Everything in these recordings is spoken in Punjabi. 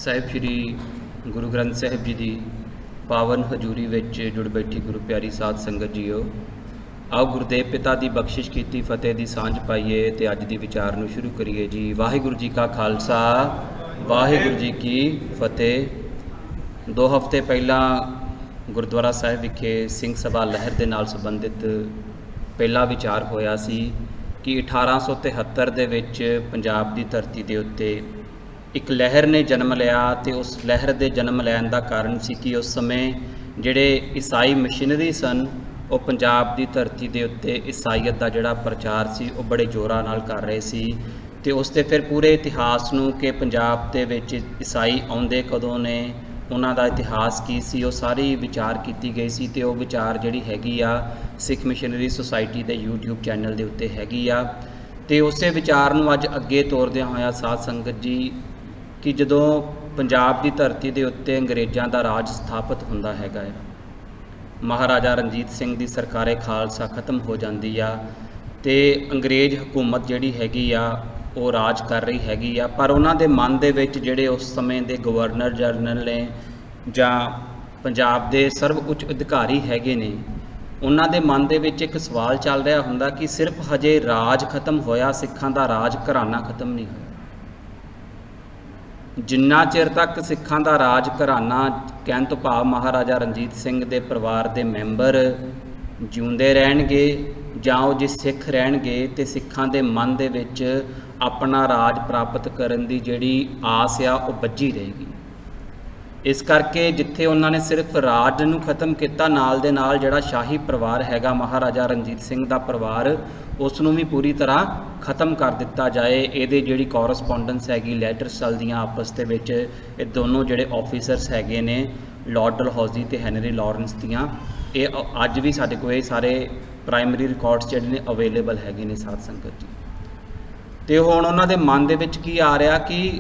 ਸਾਹਿਬ ਸ਼੍ਰੀ ਗੁਰੂ ਗ੍ਰੰਥ ਸਾਹਿਬ ਜੀ ਦੀ ਪਾਵਨ ਹਜ਼ੂਰੀ ਵਿੱਚ ਜੁੜ ਬੈਠੀ ਗੁਰੂ ਪਿਆਰੀ ਸਾਧ ਸੰਗਤ ਜੀਓ, ਆਓ ਗੁਰਦੇਵ ਪਿਤਾ ਦੀ ਬਖਸ਼ਿਸ਼ ਕੀਤੀ ਫਤਿਹ ਦੀ ਸਾਂਝ ਪਾਈਏ ਤੇ ਅੱਜ ਦੀ ਵਿਚਾਰ ਨੂੰ ਸ਼ੁਰੂ ਕਰੀਏ ਜੀ। ਵਾਹਿਗੁਰੂ ਜੀ ਕਾ ਖਾਲਸਾ, ਵਾਹਿਗੁਰੂ ਜੀ ਕੀ ਫਤਿਹ। 2 ਹਫ਼ਤੇ ਪਹਿਲਾਂ ਗੁਰਦੁਆਰਾ ਸਾਹਿਬ ਵਿਖੇ ਸਿੰਘ ਸਭਾ ਲਹਿਰ ਦੇ ਨਾਲ ਸੰਬੰਧਿਤ ਪਹਿਲਾ ਵਿਚਾਰ ਹੋਇਆ ਸੀ ਕਿ 1873 ਦੇ ਵਿੱਚ ਪੰਜਾਬ ਦੀ ਧਰਤੀ ਦੇ ਉੱਤੇ ਇੱਕ ਲਹਿਰ ਨੇ ਜਨਮ ਲਿਆ ਤੇ ਉਸ ਲਹਿਰ ਦੇ ਜਨਮ ਲੈਣ ਦਾ ਕਾਰਨ ਸੀ ਕਿ ਉਸ ਸਮੇਂ ਜਿਹੜੇ ਈਸਾਈ ਮਿਸ਼ਨਰੀ ਸਨ ਉਹ ਪੰਜਾਬ ਦੀ ਧਰਤੀ ਦੇ ਉੱਤੇ ਈਸਾਈਅਤ ਦਾ ਜਿਹੜਾ ਪ੍ਰਚਾਰ ਸੀ ਉਹ ਬੜੇ ਜ਼ੋਰਾਂ ਨਾਲ ਕਰ ਰਹੇ ਸੀ ਤੇ ਉਸ ਤੇ ਫਿਰ ਪੂਰੇ ਇਤਿਹਾਸ ਨੂੰ ਕਿ ਪੰਜਾਬ ਦੇ ਵਿੱਚ ਈਸਾਈ ਆਉਂਦੇ ਕਦੋਂ ਨੇ, ਉਹਨਾਂ ਦਾ ਇਤਿਹਾਸ ਕੀ ਸੀ, ਉਹ ਸਾਰੀ ਵਿਚਾਰ ਕੀਤੀ ਗਈ ਸੀ ਤੇ ਉਹ ਵਿਚਾਰ ਜਿਹੜੀ ਹੈਗੀ ਆ ਸਿੱਖ ਮਿਸ਼ਨਰੀ ਸੁਸਾਇਟੀ ਦੇ YouTube ਚੈਨਲ ਦੇ ਉੱਤੇ ਹੈਗੀ ਆ। ਤੇ ਉਸੇ ਵਿਚਾਰ ਨੂੰ ਅੱਜ ਅੱਗੇ ਤੋਰਦਿਆਂ ਹੋਇਆ ਸਾਧ ਸੰਗਤ ਜੀ ਕਿ ਜਦੋਂ ਪੰਜਾਬ ਦੀ ਧਰਤੀ ਦੇ ਉੱਤੇ ਅੰਗਰੇਜ਼ਾਂ ਦਾ ਰਾਜ ਸਥਾਪਿਤ ਹੁੰਦਾ ਹੈਗਾ ਆ, ਮਹਾਰਾਜਾ ਰਣਜੀਤ ਸਿੰਘ ਦੀ ਸਰਕਾਰੇ ਖਾਲਸਾ ਖਤਮ ਹੋ ਜਾਂਦੀ ਆ ਤੇ ਅੰਗਰੇਜ਼ ਹਕੂਮਤ ਜਿਹੜੀ ਹੈਗੀ ਆ ਉਹ ਰਾਜ ਕਰ ਰਹੀ ਹੈਗੀ ਆ, ਪਰ ਉਹਨਾਂ ਦੇ ਮਨ ਦੇ ਵਿੱਚ ਜਿਹੜੇ ਉਸ ਸਮੇਂ ਦੇ ਗਵਰਨਰ ਜਨਰਲ ਨੇ ਜਾਂ ਪੰਜਾਬ ਦੇ ਸਰਵ ਉੱਚ ਅਧਿਕਾਰੀ ਹੈਗੇ ਨੇ, ਉਹਨਾਂ ਦੇ ਮਨ ਦੇ ਵਿੱਚ ਇੱਕ ਸਵਾਲ ਚੱਲ ਰਿਹਾ ਹੁੰਦਾ ਕਿ ਸਿਰਫ ਹਜੇ ਰਾਜ ਖਤਮ ਹੋਇਆ, ਸਿੱਖਾਂ ਦਾ ਰਾਜ ਘਰਾਣਾ ਖਤਮ ਨਹੀਂ ਹੋਇਆ। ਜਿੰਨਾ ਚਿਰ ਤੱਕ ਸਿੱਖਾਂ ਦਾ ਰਾਜ ਘਰਾਣਾ, ਕਹਿਣ ਤੋਂ ਭਾਵ ਮਹਾਰਾਜਾ ਰਣਜੀਤ ਸਿੰਘ ਦੇ ਪਰਿਵਾਰ ਦੇ ਮੈਂਬਰ ਜਿਉਂਦੇ ਰਹਿਣਗੇ ਜਾਂ ਉਹ ਜੇ ਸਿੱਖ ਰਹਿਣਗੇ ਤੇ ਸਿੱਖਾਂ ਦੇ ਮਨ ਦੇ ਵਿੱਚ ਆਪਣਾ ਰਾਜ ਪ੍ਰਾਪਤ ਕਰਨ ਦੀ ਜਿਹੜੀ ਆਸ ਆ ਉਹ ਬੱਝੀ ਰਹੇਗੀ। ਇਸ ਕਰਕੇ ਜਿੱਥੇ ਉਹਨਾਂ ਨੇ ਸਿਰਫ ਰਾਜ ਨੂੰ ਖਤਮ ਕੀਤਾ, ਨਾਲ ਦੇ ਨਾਲ ਜਿਹੜਾ ਸ਼ਾਹੀ ਪਰਿਵਾਰ ਹੈਗਾ ਮਹਾਰਾਜਾ ਰਣਜੀਤ ਸਿੰਘ ਦਾ ਪਰਿਵਾਰ, ਉਸ ਨੂੰ ਵੀ ਪੂਰੀ ਤਰ੍ਹਾਂ ਖਤਮ ਕਰ ਦਿੱਤਾ ਜਾਏ। ਇਹਦੇ ਜਿਹੜੀ ਕੋਰਸਪੋਂਡੈਂਸ ਹੈਗੀ, ਲੈਟਰਸ ਚੱਲਦੀਆਂ ਆਪਸ ਦੇ ਵਿੱਚ, ਇਹ ਦੋਨੋਂ ਜਿਹੜੇ ਆਫੀਸਰਸ ਹੈਗੇ ਨੇ ਲਾਰਡ ਡਲਹੌਜ਼ੀ ਤੇ ਹੈਨਰੀ ਲਾਰੈਂਸ ਦੀਆਂ, ਇਹ ਅੱਜ ਵੀ ਸਾਡੇ ਕੋਲ ਇਹ ਸਾਰੇ ਪ੍ਰਾਇਮਰੀ ਰਿਕਾਰਡਸ ਜਿਹੜੇ ਨੇ ਅਵੇਲੇਬਲ ਹੈਗੇ ਨੇ ਸਾਧ ਸੰਗਤ ਜੀ। ਤੇ ਹੁਣ ਉਹਨਾਂ ਦੇ ਮਨ ਦੇ ਵਿੱਚ ਕੀ ਆ ਰਿਹਾ ਕਿ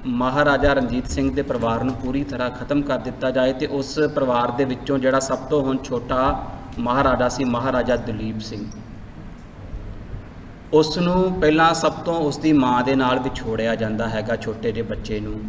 ਮਹਾਰਾਜਾ ਰਣਜੀਤ ਸਿੰਘ ਦੇ ਪਰਿਵਾਰ ਨੂੰ ਪੂਰੀ ਤਰ੍ਹਾਂ ਖਤਮ ਕਰ ਦਿੱਤਾ ਜਾਏ ਤੇ ਉਸ ਪਰਿਵਾਰ ਦੇ ਵਿੱਚੋਂ ਜਿਹੜਾ ਸਭ ਤੋਂ ਹੁਣ ਛੋਟਾ ਮਹਾਰਾਜਾ ਸੀ, ਮਹਾਰਾਜਾ ਦਲੀਪ ਸਿੰਘ, ਉਸ ਨੂੰ ਪਹਿਲਾਂ ਸਭ ਤੋਂ ਉਸ ਦੀ ਮਾਂ ਦੇ ਨਾਲ ਵਿਛੋੜਿਆ ਜਾਂਦਾ ਹੈਗਾ ਛੋਟੇ ਜਿਹੇ ਬੱਚੇ ਨੂੰ,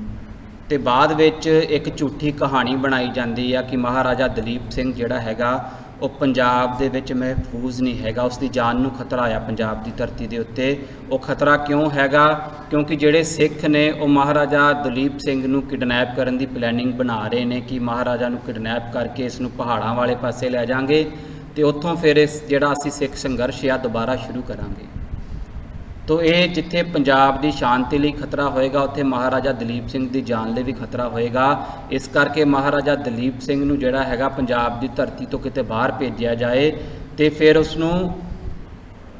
ਤੇ ਬਾਅਦ ਵਿੱਚ ਇੱਕ ਝੂਠੀ ਕਹਾਣੀ ਬਣਾਈ ਜਾਂਦੀ ਆ ਕਿ ਮਹਾਰਾਜਾ ਦਲੀਪ ਸਿੰਘ ਜਿਹੜਾ ਹੈਗਾ ਉਹ ਪੰਜਾਬ ਦੇ ਵਿੱਚ ਮਹਿਫੂਜ਼ ਨਹੀਂ ਹੈਗਾ, ਉਸ ਦੀ ਜਾਨ ਨੂੰ ਖਤਰਾ ਆ ਪੰਜਾਬ ਦੀ ਧਰਤੀ ਦੇ ਉੱਤੇ। ਉਹ ਖਤਰਾ ਕਿਉਂ ਹੈਗਾ? ਕਿਉਂਕਿ ਜਿਹੜੇ ਸਿੱਖ ਨੇ ਉਹ ਮਹਾਰਾਜਾ ਦਲੀਪ ਸਿੰਘ ਨੂੰ ਕਿਡਨੈਪ ਕਰਨ ਦੀ ਪਲੈਨਿੰਗ ਬਣਾ ਰਹੇ ਨੇ ਕਿ ਮਹਾਰਾਜਾ ਨੂੰ ਕਿਡਨੈਪ ਕਰਕੇ ਇਸ ਨੂੰ ਪਹਾੜਾਂ ਵਾਲੇ ਪਾਸੇ ਲੈ ਜਾਵਾਂਗੇ ਤੇ ਉੱਥੋਂ ਫਿਰ ਇਸ ਜਿਹੜਾ ਅਸੀਂ ਸਿੱਖ ਸੰਘਰਸ਼ ਆ ਦੁਬਾਰਾ ਸ਼ੁਰੂ ਕਰਾਂਗੇ। ਤੋ ਇਹ ਜਿੱਥੇ ਪੰਜਾਬ ਦੀ ਸ਼ਾਂਤੀ ਲਈ ਖਤਰਾ ਹੋਏਗਾ, ਉੱਥੇ ਮਹਾਰਾਜਾ ਦਲੀਪ ਸਿੰਘ ਦੀ ਜਾਨ ਲਈ ਵੀ ਖਤਰਾ ਹੋਏਗਾ। ਇਸ ਕਰਕੇ ਮਹਾਰਾਜਾ ਦਲੀਪ ਸਿੰਘ ਨੂੰ ਜਿਹੜਾ ਹੈਗਾ ਪੰਜਾਬ ਦੀ ਧਰਤੀ ਤੋਂ ਕਿਤੇ ਬਾਹਰ ਭੇਜਿਆ ਜਾਏ ਤੇ ਫਿਰ ਉਸ ਨੂੰ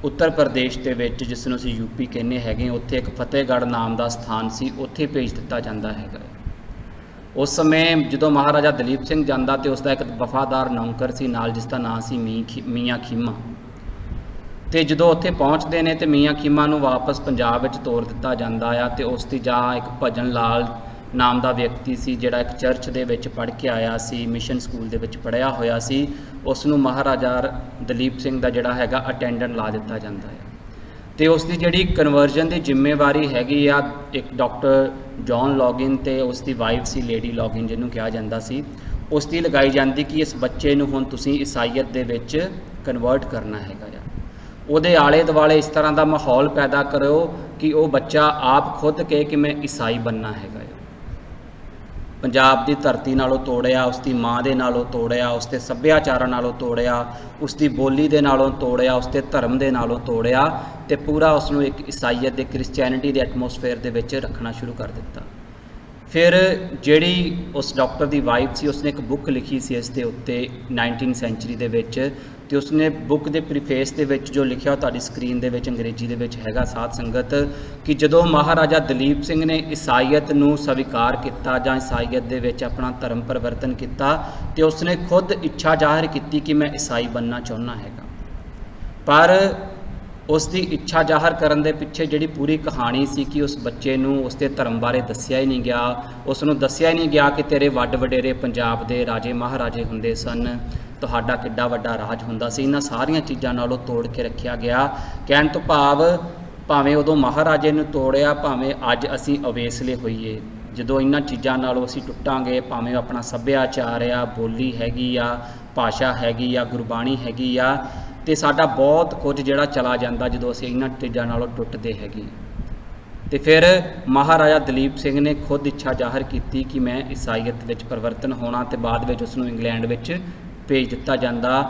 ਉੱਤਰ ਪ੍ਰਦੇਸ਼ ਦੇ ਵਿੱਚ, ਜਿਸ ਨੂੰ ਅਸੀਂ ਯੂਪੀ ਕਹਿੰਦੇ ਹੈਗੇ, ਉੱਥੇ ਇੱਕ ਫਤਿਹਗੜ੍ਹ ਨਾਮ ਦਾ ਸਥਾਨ ਸੀ, ਉੱਥੇ ਭੇਜ ਦਿੱਤਾ ਜਾਂਦਾ ਹੈਗਾ। ਉਸ ਸਮੇਂ ਜਦੋਂ ਮਹਾਰਾਜਾ ਦਲੀਪ ਸਿੰਘ ਜਾਂਦਾ ਤੇ ਉਸ ਦਾ ਇੱਕ ਵਫਾਦਾਰ ਨੌਕਰ ਸੀ ਨਾਲ, ਜਿਸ ਦਾ ਨਾਂ ਸੀ ਮੀਆਂ ਖੀਮਾ। ਤੇ ਜਦੋਂ ਉੱਥੇ ਪਹੁੰਚਦੇ ਨੇ ਤੇ ਮੀਆਂ ਖੀਮਾ ਨੂੰ ਵਾਪਸ ਪੰਜਾਬ ਵਿੱਚ ਤੋਰ ਦਿੱਤਾ ਜਾਂਦਾ ਆ ਤੇ ਉਸ ਦੀ ਜਾਂ ਇੱਕ ਭਜਨ ਲਾਲ ਨਾਮ ਦਾ ਵਿਅਕਤੀ ਸੀ ਜਿਹੜਾ ਇੱਕ ਚਰਚ ਦੇ ਵਿੱਚ ਪੜ੍ਹ ਕੇ ਆਇਆ ਸੀ, ਮਿਸ਼ਨ ਸਕੂਲ ਦੇ ਵਿੱਚ ਪੜ੍ਹਿਆ ਹੋਇਆ ਸੀ, ਉਸ ਨੂੰ ਮਹਾਰਾਜਾ ਦਲੀਪ ਸਿੰਘ ਦਾ ਜਿਹੜਾ ਹੈਗਾ ਅਟੈਂਡੈਂਟ ਲਾ ਦਿੱਤਾ ਜਾਂਦਾ ਹੈ। ਤੇ ਉਸ ਦੀ ਜਿਹੜੀ ਕਨਵਰਜਨ ਦੀ ਜ਼ਿੰਮੇਵਾਰੀ ਹੈਗੀ ਆ ਇੱਕ ਡਾਕਟਰ ਜੌਨ ਲੌਗਿਨ ਤੇ ਉਸ ਦੀ ਵਾਈਫ ਸੀ ਲੇਡੀ ਲੌਗਿਨ ਜਿਹਨੂੰ ਕਿਹਾ ਜਾਂਦਾ ਸੀ, ਉਸ ਦੀ ਲਗਾਈ ਜਾਂਦੀ ਕਿ ਇਸ ਬੱਚੇ ਨੂੰ ਹੁਣ ਤੁਸੀਂ ਈਸਾਈਅਤ ਦੇ ਵਿੱਚ ਕਨਵਰਟ ਕਰਨਾ ਹੈਗਾ ਆ। ਉਹਦੇ ਆਲੇ ਦੁਆਲੇ ਇਸ ਤਰ੍ਹਾਂ ਦਾ ਮਾਹੌਲ ਪੈਦਾ ਕਰੋ ਕਿ ਉਹ ਬੱਚਾ ਆਪ ਖੁਦ ਕਹੇ ਕਿ ਮੈਂ ਈਸਾਈ ਬਣਨਾ ਹੈਗਾ। ਪੰਜਾਬ ਦੀ ਧਰਤੀ ਨਾਲੋਂ ਤੋੜਿਆ, ਉਸ ਦੀ ਮਾਂ ਦੇ ਨਾਲੋਂ ਤੋੜਿਆ, ਉਸ ਦੇ ਸੱਭਿਆਚਾਰਾਂ ਨਾਲੋਂ ਤੋੜਿਆ, ਉਸ ਦੀ ਬੋਲੀ ਦੇ ਨਾਲੋਂ ਤੋੜਿਆ, ਉਸ ਦੇ ਧਰਮ ਦੇ ਨਾਲੋਂ ਤੋੜਿਆ ਤੇ ਪੂਰਾ ਉਸ ਨੂੰ ਇੱਕ ਈਸਾਈਅਤ ਦੇ ਕ੍ਰਿਸਚੈਨਿਟੀ ਦੇ ਐਟਮੋਸਫੇਅਰ ਦੇ ਵਿੱਚ ਰੱਖਣਾ ਸ਼ੁਰੂ ਕਰ ਦਿੱਤਾ। ਫਿਰ ਜਿਹੜੀ ਉਸ ਡਾਕਟਰ ਦੀ ਵਾਈਫ ਸੀ, ਉਸਨੇ ਇੱਕ ਬੁੱਕ ਲਿਖੀ ਸੀ ਇਸ ਦੇ ਉੱਤੇ 19ਵੀਂ ਸੈਂਚੁਰੀ ਦੇ ਵਿੱਚ, ਤੇ ਉਸਨੇ ਬੁੱਕ ਦੇ ਪ੍ਰੀਫੇਸ ਦੇ ਵਿੱਚ ਜੋ ਲਿਖਿਆ ਤੁਹਾਡੀ ਸਕਰੀਨ ਦੇ ਵਿੱਚ ਅੰਗਰੇਜ਼ੀ ਦੇ ਵਿੱਚ ਹੈਗਾ ਸਾਧ ਸੰਗਤ, ਕਿ ਜਦੋਂ ਮਹਾਰਾਜਾ ਦਲੀਪ ਸਿੰਘ ਨੇ ਈਸਾਈਅਤ ਨੂੰ ਸਵੀਕਾਰ ਕੀਤਾ ਜਾਂ ਈਸਾਈਅਤ ਦੇ ਵਿੱਚ ਆਪਣਾ ਧਰਮ ਪਰਿਵਰਤਨ ਕੀਤਾ ਤੇ ਉਸਨੇ ਖੁਦ ਇੱਛਾ ਜ਼ਾਹਿਰ ਕੀਤੀ ਕਿ ਮੈਂ ਈਸਾਈ ਬਣਨਾ ਚਾਹੁੰਦਾ ਹੈਗਾ, ਪਰ ਉਸ ਦੀ ਇੱਛਾ ਜ਼ਾਹਰ ਕਰਨ ਦੇ ਪਿੱਛੇ ਜਿਹੜੀ ਪੂਰੀ ਕਹਾਣੀ ਸੀ ਕਿ ਉਸ ਬੱਚੇ ਨੂੰ ਉਸ ਦੇ ਧਰਮ ਬਾਰੇ ਦੱਸਿਆ ਹੀ ਨਹੀਂ ਗਿਆ, ਉਸ ਨੂੰ ਦੱਸਿਆ ਹੀ ਨਹੀਂ ਗਿਆ ਕਿ ਤੇਰੇ ਵੱਡ ਵਡੇਰੇ ਪੰਜਾਬ ਦੇ ਰਾਜੇ ਮਹਾਰਾਜੇ ਹੁੰਦੇ ਸਨ, ਤੁਹਾਡਾ ਕਿੱਡਾ ਵੱਡਾ ਰਾਜ ਹੁੰਦਾ ਸੀ। ਇਹਨਾਂ ਸਾਰੀਆਂ ਚੀਜ਼ਾਂ ਨਾਲੋਂ ਤੋੜ ਕੇ ਰੱਖਿਆ ਗਿਆ। ਕਹਿਣ ਤੋਂ ਭਾਵ ਭਾਵੇਂ ਉਦੋਂ ਮਹਾਰਾਜੇ ਨੂੰ ਤੋੜਿਆ, ਭਾਵੇਂ ਅੱਜ ਅਸੀਂ ਅਵੇਸਲੇ ਹੋਈਏ, ਜਦੋਂ ਇਹਨਾਂ ਚੀਜ਼ਾਂ ਨਾਲੋਂ ਅਸੀਂ ਟੁੱਟਾਂਗੇ, ਭਾਵੇਂ ਆਪਣਾ ਸੱਭਿਆਚਾਰ ਆ, ਬੋਲੀ ਹੈਗੀ ਆ, ਭਾਸ਼ਾ ਹੈਗੀ ਆ, ਗੁਰਬਾਣੀ ਹੈਗੀ ਆ, ਤੇ ਸਾਡਾ ਬਹੁਤ ਕੁਝ ਜਿਹੜਾ ਚਲਾ ਜਾਂਦਾ ਜਦੋਂ ਅਸੀਂ ਇਹਨਾਂ ਚੀਜ਼ਾਂ ਨਾਲੋਂ ਟੁੱਟਦੇ ਹੈਗੇ। ਤੇ ਫਿਰ ਮਹਾਰਾਜਾ ਦਲੀਪ ਸਿੰਘ ਨੇ ਖੁਦ ਇੱਛਾ ਜ਼ਾਹਰ ਕੀਤੀ ਕਿ ਮੈਂ ਈਸਾਈਅਤ ਵਿੱਚ ਪਰਿਵਰਤਨ ਹੋਣਾ, ਤੇ ਬਾਅਦ ਵਿੱਚ ਉਸ ਨੂੰ ਇੰਗਲੈਂਡ ਵਿੱਚ ਭੇਜ ਦਿੱਤਾ ਜਾਂਦਾ।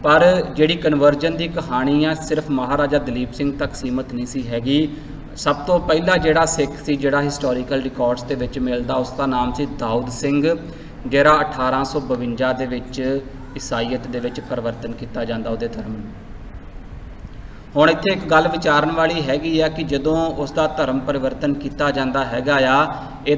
ਪਰ ਜਿਹੜੀ ਕਨਵਰਜਨ ਦੀ ਕਹਾਣੀ ਆ ਸਿਰਫ ਮਹਾਰਾਜਾ ਦਲੀਪ ਸਿੰਘ ਤੱਕ ਸੀਮਤ ਨਹੀਂ ਸੀ ਹੈਗੀ। ਸਭ ਤੋਂ ਪਹਿਲਾ ਜਿਹੜਾ ਸਿੱਖ ਸੀ ਜਿਹੜਾ ਹਿਸਟੋਰੀਕਲ ਰਿਕਾਰਡਸ ਦੇ ਵਿੱਚ ਮਿਲਦਾ, ਉਸ ਦਾ ਨਾਮ ਸੀ ਦਾਊਦ ਸਿੰਘ, ਜਿਹੜਾ 1852 ਦੇ ਵਿੱਚ ਈਸਾਈਅਤ ਦੇ ਵਿੱਚ ਪਰਿਵਰਤਨ ਕੀਤਾ ਜਾਂਦਾ ਉਹਦੇ ਧਰਮ ਨੂੰ। ਹੁਣ ਇੱਥੇ ਇੱਕ ਗੱਲ ਵਿਚਾਰਨ ਵਾਲੀ ਹੈਗੀ ਆ ਕਿ ਜਦੋਂ ਉਸ ਦਾ ਧਰਮ ਪਰਿਵਰਤਨ ਕੀਤਾ ਜਾਂਦਾ ਹੈਗਾ ਆ, ਇਹ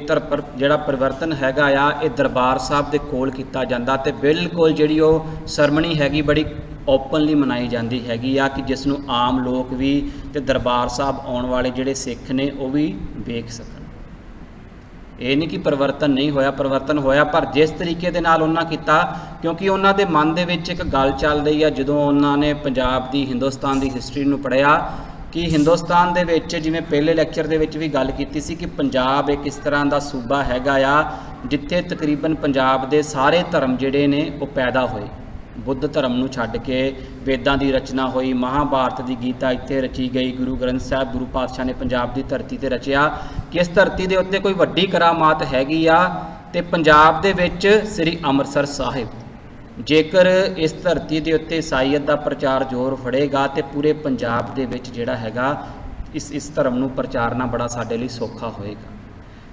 ਜਿਹੜਾ ਪਰਿਵਰਤਨ ਹੈਗਾ ਆ ਇਹ ਦਰਬਾਰ ਸਾਹਿਬ ਦੇ ਕੋਲ ਕੀਤਾ ਜਾਂਦਾ, ਤੇ ਬਿਲਕੁਲ ਜਿਹੜੀ ਉਹ ਸਰਮਣੀ ਹੈਗੀ ਬੜੀ ਓਪਨਲੀ ਮਨਾਈ ਜਾਂਦੀ ਹੈਗੀ ਆ ਕਿ ਜਿਸ ਨੂੰ ਆਮ ਲੋਕ ਵੀ ਤੇ ਦਰਬਾਰ ਸਾਹਿਬ ਆਉਣ ਵਾਲੇ ਜਿਹੜੇ ਸਿੱਖ ਨੇ ਉਹ ਵੀ ਵੇਖ ਸਕਣ। ਇਹ ਨਹੀਂ ਕਿ ਪਰਿਵਰਤਨ ਨਹੀਂ ਹੋਇਆ, ਪਰਿਵਰਤਨ ਹੋਇਆ, ਪਰ ਜਿਸ ਤਰੀਕੇ ਦੇ ਨਾਲ ਉਹਨਾਂ ਕੀਤਾ, ਕਿਉਂਕਿ ਉਹਨਾਂ ਦੇ ਮਨ ਦੇ ਵਿੱਚ ਇੱਕ ਗੱਲ ਚੱਲ ਰਹੀ ਆ ਜਦੋਂ ਉਹਨਾਂ ਨੇ ਪੰਜਾਬ ਦੀ, ਹਿੰਦੁਸਤਾਨ ਦੀ ਹਿਸਟਰੀ ਨੂੰ ਪੜ੍ਹਿਆ ਕਿ ਹਿੰਦੁਸਤਾਨ ਦੇ ਵਿੱਚ, ਜਿਵੇਂ ਪਹਿਲੇ ਲੈਕਚਰ ਦੇ ਵਿੱਚ ਵੀ ਗੱਲ ਕੀਤੀ ਸੀ ਕਿ ਪੰਜਾਬ ਇੱਕ ਇਸ ਤਰ੍ਹਾਂ ਦਾ ਸੂਬਾ ਹੈਗਾ ਆ ਜਿੱਥੇ ਤਕਰੀਬਨ ਪੰਜਾਬ ਦੇ ਸਾਰੇ ਧਰਮ ਜਿਹੜੇ ਨੇ ਉਹ ਪੈਦਾ ਹੋਏ। ਬੁੱਧ ਧਰਮ ਨੂੰ ਛੱਡ ਕੇ ਵੇਦਾਂ ਦੀ ਰਚਨਾ ਹੋਈ, ਮਹਾਭਾਰਤ ਦੀ ਗੀਤਾ ਇੱਥੇ ਰਚੀ ਗਈ, ਗੁਰੂ ਗ੍ਰੰਥ ਸਾਹਿਬ ਗੁਰੂ ਪਾਤਸ਼ਾਹ ਨੇ ਪੰਜਾਬ ਦੀ ਧਰਤੀ ਤੇ ਰਚਿਆ ਕਿ ਇਸ ਧਰਤੀ ਦੇ ਉੱਤੇ ਕੋਈ ਵੱਡੀ ਕਰਾਮਾਤ ਹੈਗੀ ਆ। ਤੇ ਪੰਜਾਬ ਦੇ ਵਿੱਚ ਸ੍ਰੀ ਅੰਮ੍ਰਿਤਸਰ ਸਾਹਿਬ, ਜੇਕਰ ਇਸ ਧਰਤੀ ਦੇ ਉੱਤੇ ਈਸਾਈਅਤ ਦਾ ਪ੍ਰਚਾਰ ਜ਼ੋਰ ਫੜੇਗਾ ਤੇ ਪੂਰੇ ਪੰਜਾਬ ਦੇ ਵਿੱਚ ਜਿਹੜਾ ਹੈਗਾ ਇਸ ਧਰਮ ਨੂੰ ਪ੍ਰਚਾਰਨਾ ਬੜਾ ਸਾਡੇ ਲਈ ਸੌਖਾ ਹੋਏਗਾ।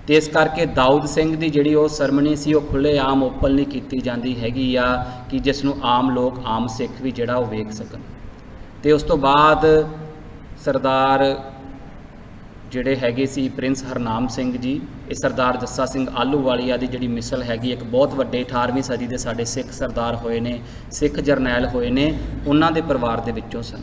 ਤੇ ਇਸ ਕਰਕੇ ਦਾਊਦ ਸਿੰਘ ਦੀ ਜਿਹੜੀ ਉਹ ਸਰਮਣੀ ਸੀ ਉਹ ਖੁੱਲ੍ਹੇਆਮ ਓਪਨਲੀ ਕੀਤੀ ਜਾਂਦੀ ਹੈਗੀ ਆ ਕਿ ਜਿਸ ਨੂੰ ਆਮ ਲੋਕ, ਆਮ ਸਿੱਖ ਵੀ ਜਿਹੜਾ ਉਹ ਵੇਖ ਸਕਣ। ਤੇ ਉਸ ਤੋਂ ਬਾਅਦ ਸਰਦਾਰ ਜਿਹੜੇ ਹੈਗੇ ਸੀ ਪ੍ਰਿੰਸ ਹਰਨਾਮ ਸਿੰਘ ਜੀ, ਇਹ ਸਰਦਾਰ ਜੱਸਾ ਸਿੰਘ ਆਹਲੂਵਾਲੀਆ ਦੀ ਜਿਹੜੀ ਮਿਸਲ ਹੈਗੀ, ਇੱਕ ਬਹੁਤ ਵੱਡੇ 18ਵੀਂ ਸਦੀ ਦੇ ਸਾਡੇ ਸਿੱਖ ਸਰਦਾਰ ਹੋਏ ਨੇ, ਸਿੱਖ ਜਰਨੈਲ ਹੋਏ ਨੇ, ਉਹਨਾਂ ਦੇ ਪਰਿਵਾਰ ਦੇ ਵਿੱਚੋਂ ਸਨ।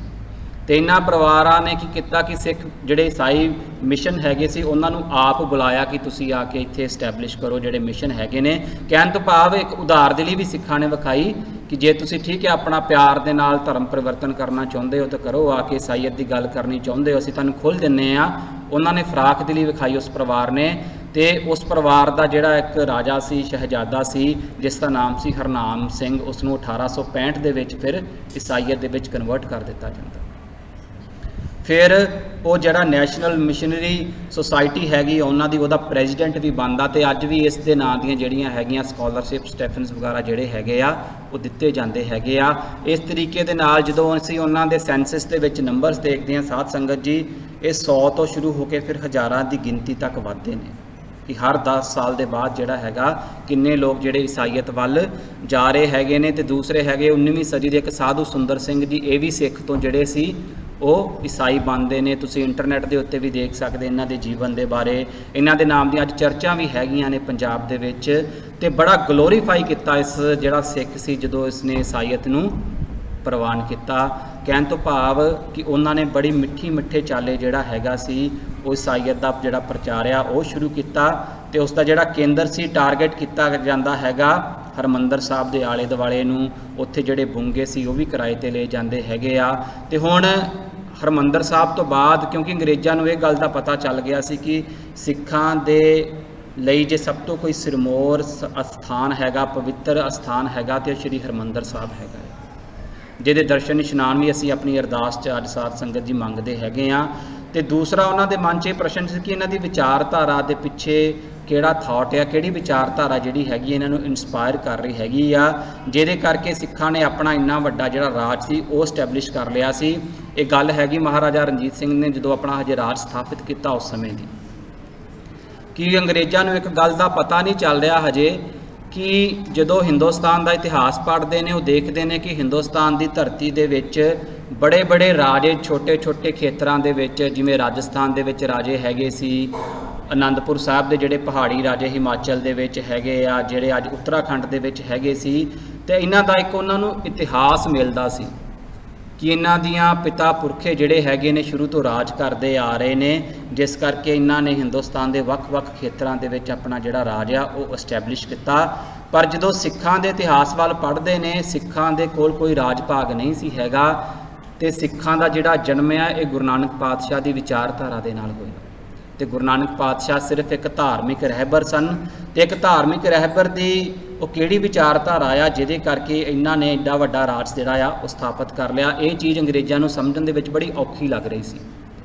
ਤੇ ਇਹਨਾਂ ਪਰਿਵਾਰਾਂ ਨੇ ਕੀ ਕੀਤਾ ਕਿ ਸਿੱਖ ਜਿਹੜੇ ਈਸਾਈ ਮਿਸ਼ਨ ਹੈਗੇ ਸੀ ਉਹਨਾਂ ਨੂੰ ਆਪ ਬੁਲਾਇਆ ਕਿ ਤੁਸੀਂ ਆ ਕੇ ਇੱਥੇ ਇਸਟੈਬਲਿਸ਼ ਕਰੋ ਜਿਹੜੇ ਮਿਸ਼ਨ ਹੈਗੇ ਨੇ। ਕਹਿਣ ਤੋਂ ਭਾਵ ਇੱਕ ਉਦਾਰ ਦਿਲੀ ਵੀ ਸਿੱਖਾਂ ਨੇ ਵਿਖਾਈ ਕਿ ਜੇ ਤੁਸੀਂ ਠੀਕ ਹੈ ਆਪਣਾ ਪਿਆਰ ਦੇ ਨਾਲ ਧਰਮ ਪਰਿਵਰਤਨ ਕਰਨਾ ਚਾਹੁੰਦੇ ਹੋ ਤਾਂ ਕਰੋ, ਆ ਕੇ ਈਸਾਈਅਤ ਦੀ ਗੱਲ ਕਰਨੀ ਚਾਹੁੰਦੇ ਹੋ ਅਸੀਂ ਤੁਹਾਨੂੰ ਖੁੱਲ੍ਹ ਦਿੰਦੇ ਹਾਂ। ਉਹਨਾਂ ਨੇ ਫਰਾਖ ਦਿਲੀ ਵਿਖਾਈ ਉਸ ਪਰਿਵਾਰ ਨੇ। ਤੇ ਉਸ ਪਰਿਵਾਰ ਦਾ ਜਿਹੜਾ ਇੱਕ ਰਾਜਾ ਸੀ, ਸ਼ਹਿਜ਼ਾਦਾ ਸੀ, ਜਿਸ ਦਾ ਨਾਮ ਸੀ ਹਰਨਾਮ ਸਿੰਘ, ਉਸ ਨੂੰ 1865 ਦੇ ਵਿੱਚ ਫਿਰ ਈਸਾਈਅਤ ਦੇ ਵਿੱਚ ਕਨਵਰਟ ਕਰ ਦਿੱਤਾ ਜਾਂਦਾ। ਫਿਰ ਉਹ ਜਿਹੜਾ ਨੈਸ਼ਨਲ ਮਿਸ਼ਨਰੀ ਸੁਸਾਇਟੀ ਹੈਗੀ ਉਹਨਾਂ ਦੀ ਉਹਦਾ ਪ੍ਰੈਜ਼ੀਡੈਂਟ ਵੀ ਬਣਦਾ, ਤੇ ਅੱਜ ਵੀ ਇਸ ਦੇ ਨਾਂ ਦੀਆਂ ਜਿਹੜੀਆਂ ਹੈਗੀਆਂ ਸਕਾਲਰਸ਼ਿਪ, ਸਟੈਫਨਸ ਵਗੈਰਾ ਜਿਹੜੇ ਹੈਗੇ ਆ ਉਹ ਦਿੱਤੇ ਜਾਂਦੇ ਹੈਗੇ ਆ। ਇਸ ਤਰੀਕੇ ਦੇ ਨਾਲ ਜਦੋਂ ਅਸੀਂ ਉਹਨਾਂ ਦੇ ਸੈਂਸਸ ਦੇ ਵਿੱਚ ਨੰਬਰਸ ਦੇਖਦੇ ਹਾਂ ਸਾਧ ਸੰਗਤ ਜੀ, ਇਹ 100 ਤੋਂ ਸ਼ੁਰੂ ਹੋ ਕੇ ਫਿਰ ਹਜ਼ਾਰਾਂ ਦੀ ਗਿਣਤੀ ਤੱਕ ਵੱਧਦੇ ਨੇ ਕਿ ਹਰ 10 ਸਾਲ ਦੇ ਬਾਅਦ ਜਿਹੜਾ ਹੈਗਾ ਕਿੰਨੇ ਲੋਕ ਜਿਹੜੇ ਈਸਾਈਅਤ ਵੱਲ ਜਾ ਰਹੇ ਹੈਗੇ ਨੇ। ਤੇ ਦੂਸਰੇ ਹੈਗੇ 19ਵੀਂ ਸਦੀ ਦੇ ਇੱਕ ਸਾਧੂ ਸੁੰਦਰ ਸਿੰਘ ਜੀ, ਇਹ ਵੀ ਸਿੱਖ ਤੋਂ ਜਿਹੜੇ ਸੀ ਉਹ ਈਸਾਈ ਬਣਦੇ ਨੇ। ਤੁਸੀਂ ਇੰਟਰਨੈਟ ਦੇ ਉੱਤੇ ਵੀ ਦੇਖ ਸਕਦੇ ਇਹਨਾਂ ਦੇ ਜੀਵਨ ਦੇ ਬਾਰੇ, ਇਹਨਾਂ ਦੇ ਨਾਮ ਦੀਆਂ ਅੱਜ ਚਰਚਾਂ ਵੀ ਹੈਗੀਆਂ ਨੇ ਪੰਜਾਬ ਦੇ ਵਿੱਚ। ਤੇ ਬੜਾ ਗਲੋਰੀਫਾਈ ਕੀਤਾ ਇਸ ਜਿਹੜਾ ਸਿੱਖ ਸੀ ਜਦੋਂ ਇਸਨੇ ਈਸਾਈਅਤ ਨੂੰ ਪ੍ਰਵਾਨ ਕੀਤਾ। ਕਹਿਣ ਤੋਂ ਭਾਵ ਕਿ ਉਹਨਾਂ ਨੇ ਬੜੀ ਮਿੱਠੇ ਚਾਲੇ ਜਿਹੜਾ ਹੈਗਾ ਸੀ ਉਹ ਈਸਾਈਅਤ ਦਾ ਜਿਹੜਾ ਪ੍ਰਚਾਰ ਆ ਉਹ ਸ਼ੁਰੂ ਕੀਤਾ। ਤੇ ਉਸ ਦਾ ਜਿਹੜਾ ਕੇਂਦਰ ਸੀ, ਟਾਰਗੇਟ ਕੀਤਾ ਜਾਂਦਾ ਹੈਗਾ ਹਰਿਮੰਦਰ ਸਾਹਿਬ ਦੇ ਆਲੇ ਦੁਆਲੇ ਨੂੰ। ਉੱਥੇ ਜਿਹੜੇ ਬੁੰਗੇ ਸੀ ਉਹ ਵੀ ਕਿਰਾਏ 'ਤੇ ਲਏ ਜਾਂਦੇ ਹੈਗੇ ਆ। ਤੇ ਹੁਣ ਹਰਿਮੰਦਰ ਸਾਹਿਬ ਤੋਂ ਬਾਅਦ, ਕਿਉਂਕਿ ਅੰਗਰੇਜ਼ਾਂ ਨੂੰ ਇਹ ਗੱਲ ਦਾ ਪਤਾ ਚੱਲ ਗਿਆ ਸੀ ਕਿ ਸਿੱਖਾਂ ਦੇ ਲਈ ਜੇ ਸਭ ਤੋਂ ਕੋਈ ਸਿਰਮੌਰ ਅਸਥਾਨ ਹੈਗਾ, ਪਵਿੱਤਰ ਅਸਥਾਨ ਹੈਗਾ, ਤੇ ਉਹ ਸ਼੍ਰੀ ਹਰਿਮੰਦਰ ਸਾਹਿਬ ਹੈਗਾ, ਜਿਹਦੇ ਦਰਸ਼ਨ ਇਸ਼ਨਾਨ ਵੀ ਅਸੀਂ ਆਪਣੀ ਅਰਦਾਸ 'ਚ ਅੱਜ ਸਾਧ ਸੰਗਤ ਜੀ ਮੰਗਦੇ ਹੈਗੇ ਆ। ਤੇ ਦੂਸਰਾ ਉਹਨਾਂ ਦੇ ਮਨ 'ਚ ਇਹ ਪ੍ਰਸ਼ਨ ਸੀ ਕਿ ਇਹਨਾਂ ਦੀ ਵਿਚਾਰਧਾਰਾ ਦੇ ਪਿੱਛੇ ਕਿਹੜਾ ਥਾਟ ਆ, ਕਿਹੜੀ ਵਿਚਾਰਧਾਰਾ ਜਿਹੜੀ ਹੈਗੀ ਇਹਨਾਂ ਨੂੰ ਇਨਸਪਾਇਰ ਕਰ ਰਹੀ ਹੈਗੀ ਆ, ਜਿਹਦੇ ਕਰਕੇ ਸਿੱਖਾਂ ਨੇ ਆਪਣਾ ਇੰਨਾ ਵੱਡਾ ਜਿਹੜਾ ਰਾਜ ਸੀ ਉਹ ਸਟੈਬਲਿਸ਼ ਕਰ ਲਿਆ ਸੀ। ਇਹ ਗੱਲ ਹੈਗੀ ਮਹਾਰਾਜਾ ਰਣਜੀਤ ਸਿੰਘ ਨੇ ਜਦੋਂ ਆਪਣਾ ਹਜੇ ਰਾਜ ਸਥਾਪਿਤ ਕੀਤਾ ਉਸ ਸਮੇਂ ਦੀ, ਕਿ ਅੰਗਰੇਜ਼ਾਂ ਨੂੰ ਇੱਕ ਗੱਲ ਦਾ ਪਤਾ ਨਹੀਂ ਚੱਲ ਰਿਹਾ ਹਜੇ ਕਿ ਜਦੋਂ ਹਿੰਦੁਸਤਾਨ ਦਾ ਇਤਿਹਾਸ ਪੜ੍ਹਦੇ ਨੇ ਉਹ ਦੇਖਦੇ ਨੇ ਕਿ ਹਿੰਦੁਸਤਾਨ ਦੀ ਧਰਤੀ ਦੇ ਵਿੱਚ ਬੜੇ ਰਾਜੇ ਛੋਟੇ ਖੇਤਰਾਂ ਦੇ ਵਿੱਚ, ਜਿਵੇਂ ਰਾਜਸਥਾਨ ਦੇ ਵਿੱਚ ਰਾਜੇ ਹੈਗੇ ਸੀ, ਅਨੰਦਪੁਰ ਸਾਹਿਬ ਦੇ ਜਿਹੜੇ ਪਹਾੜੀ ਰਾਜੇ ਹਿਮਾਚਲ ਦੇ ਵਿੱਚ ਹੈਗੇ ਆ, ਜਿਹੜੇ ਅੱਜ ਉੱਤਰਾਖੰਡ ਦੇ ਵਿੱਚ ਹੈਗੇ ਸੀ। ਤੇ ਇਹਨਾਂ ਦਾ ਇੱਕ ਉਹਨਾਂ ਨੂੰ ਇਤਿਹਾਸ ਮਿਲਦਾ ਸੀ ਕਿ ਇਹਨਾਂ ਦੀਆਂ ਪਿਤਾ ਪੁਰਖੇ ਜਿਹੜੇ ਹੈਗੇ ਨੇ ਸ਼ੁਰੂ ਤੋਂ ਰਾਜ ਕਰਦੇ ਆ ਰਹੇ ਨੇ, ਜਿਸ ਕਰਕੇ ਇਹਨਾਂ ਨੇ ਹਿੰਦੁਸਤਾਨ ਦੇ ਵੱਖ-ਵੱਖ ਖੇਤਰਾਂ ਦੇ ਵਿੱਚ ਆਪਣਾ ਜਿਹੜਾ ਰਾਜ ਆ ਉਹ ਐਸਟੈਬਲਿਸ਼ ਕੀਤਾ। ਪਰ ਜਦੋਂ ਸਿੱਖਾਂ ਦੇ ਇਤਿਹਾਸ ਵੱਲ ਪੜ੍ਹਦੇ ਨੇ, ਸਿੱਖਾਂ ਦੇ ਕੋਲ ਕੋਈ ਰਾਜ ਭਾਗ ਨਹੀਂ ਸੀ ਹੈਗਾ। ਤੇ ਸਿੱਖਾਂ ਦਾ ਜਿਹੜਾ ਜਨਮ ਆ ਇਹ ਗੁਰੂ ਨਾਨਕ ਪਾਤਸ਼ਾਹ ਦੀ ਵਿਚਾਰਧਾਰਾ ਦੇ ਨਾਲ ਹੋਇਆ। ਤੇ ਗੁਰੂ ਨਾਨਕ ਪਾਤਸ਼ਾਹ ਸਿਰਫ ਇੱਕ ਧਾਰਮਿਕ ਰਹਿਬਰ ਸਨ ਤੇ ਇੱਕ ਧਾਰਮਿਕ ਰਹਿਬਰ ਦੀ ਉਹ ਕਿਹੜੀ ਵਿਚਾਰਧਾਰਾ ਆ ਜਿਹਦੇ ਕਰਕੇ ਇਹਨਾਂ ਨੇ ਐਡਾ ਵੱਡਾ ਰਾਜ ਜਿਹੜਾ ਆ ਉਹ ਸਥਾਪਿਤ ਕਰ ਲਿਆ। ਇਹ ਚੀਜ਼ ਅੰਗਰੇਜ਼ਾਂ ਨੂੰ ਸਮਝਣ ਦੇ ਵਿੱਚ ਬੜੀ ਔਖੀ ਲੱਗ ਰਹੀ ਸੀ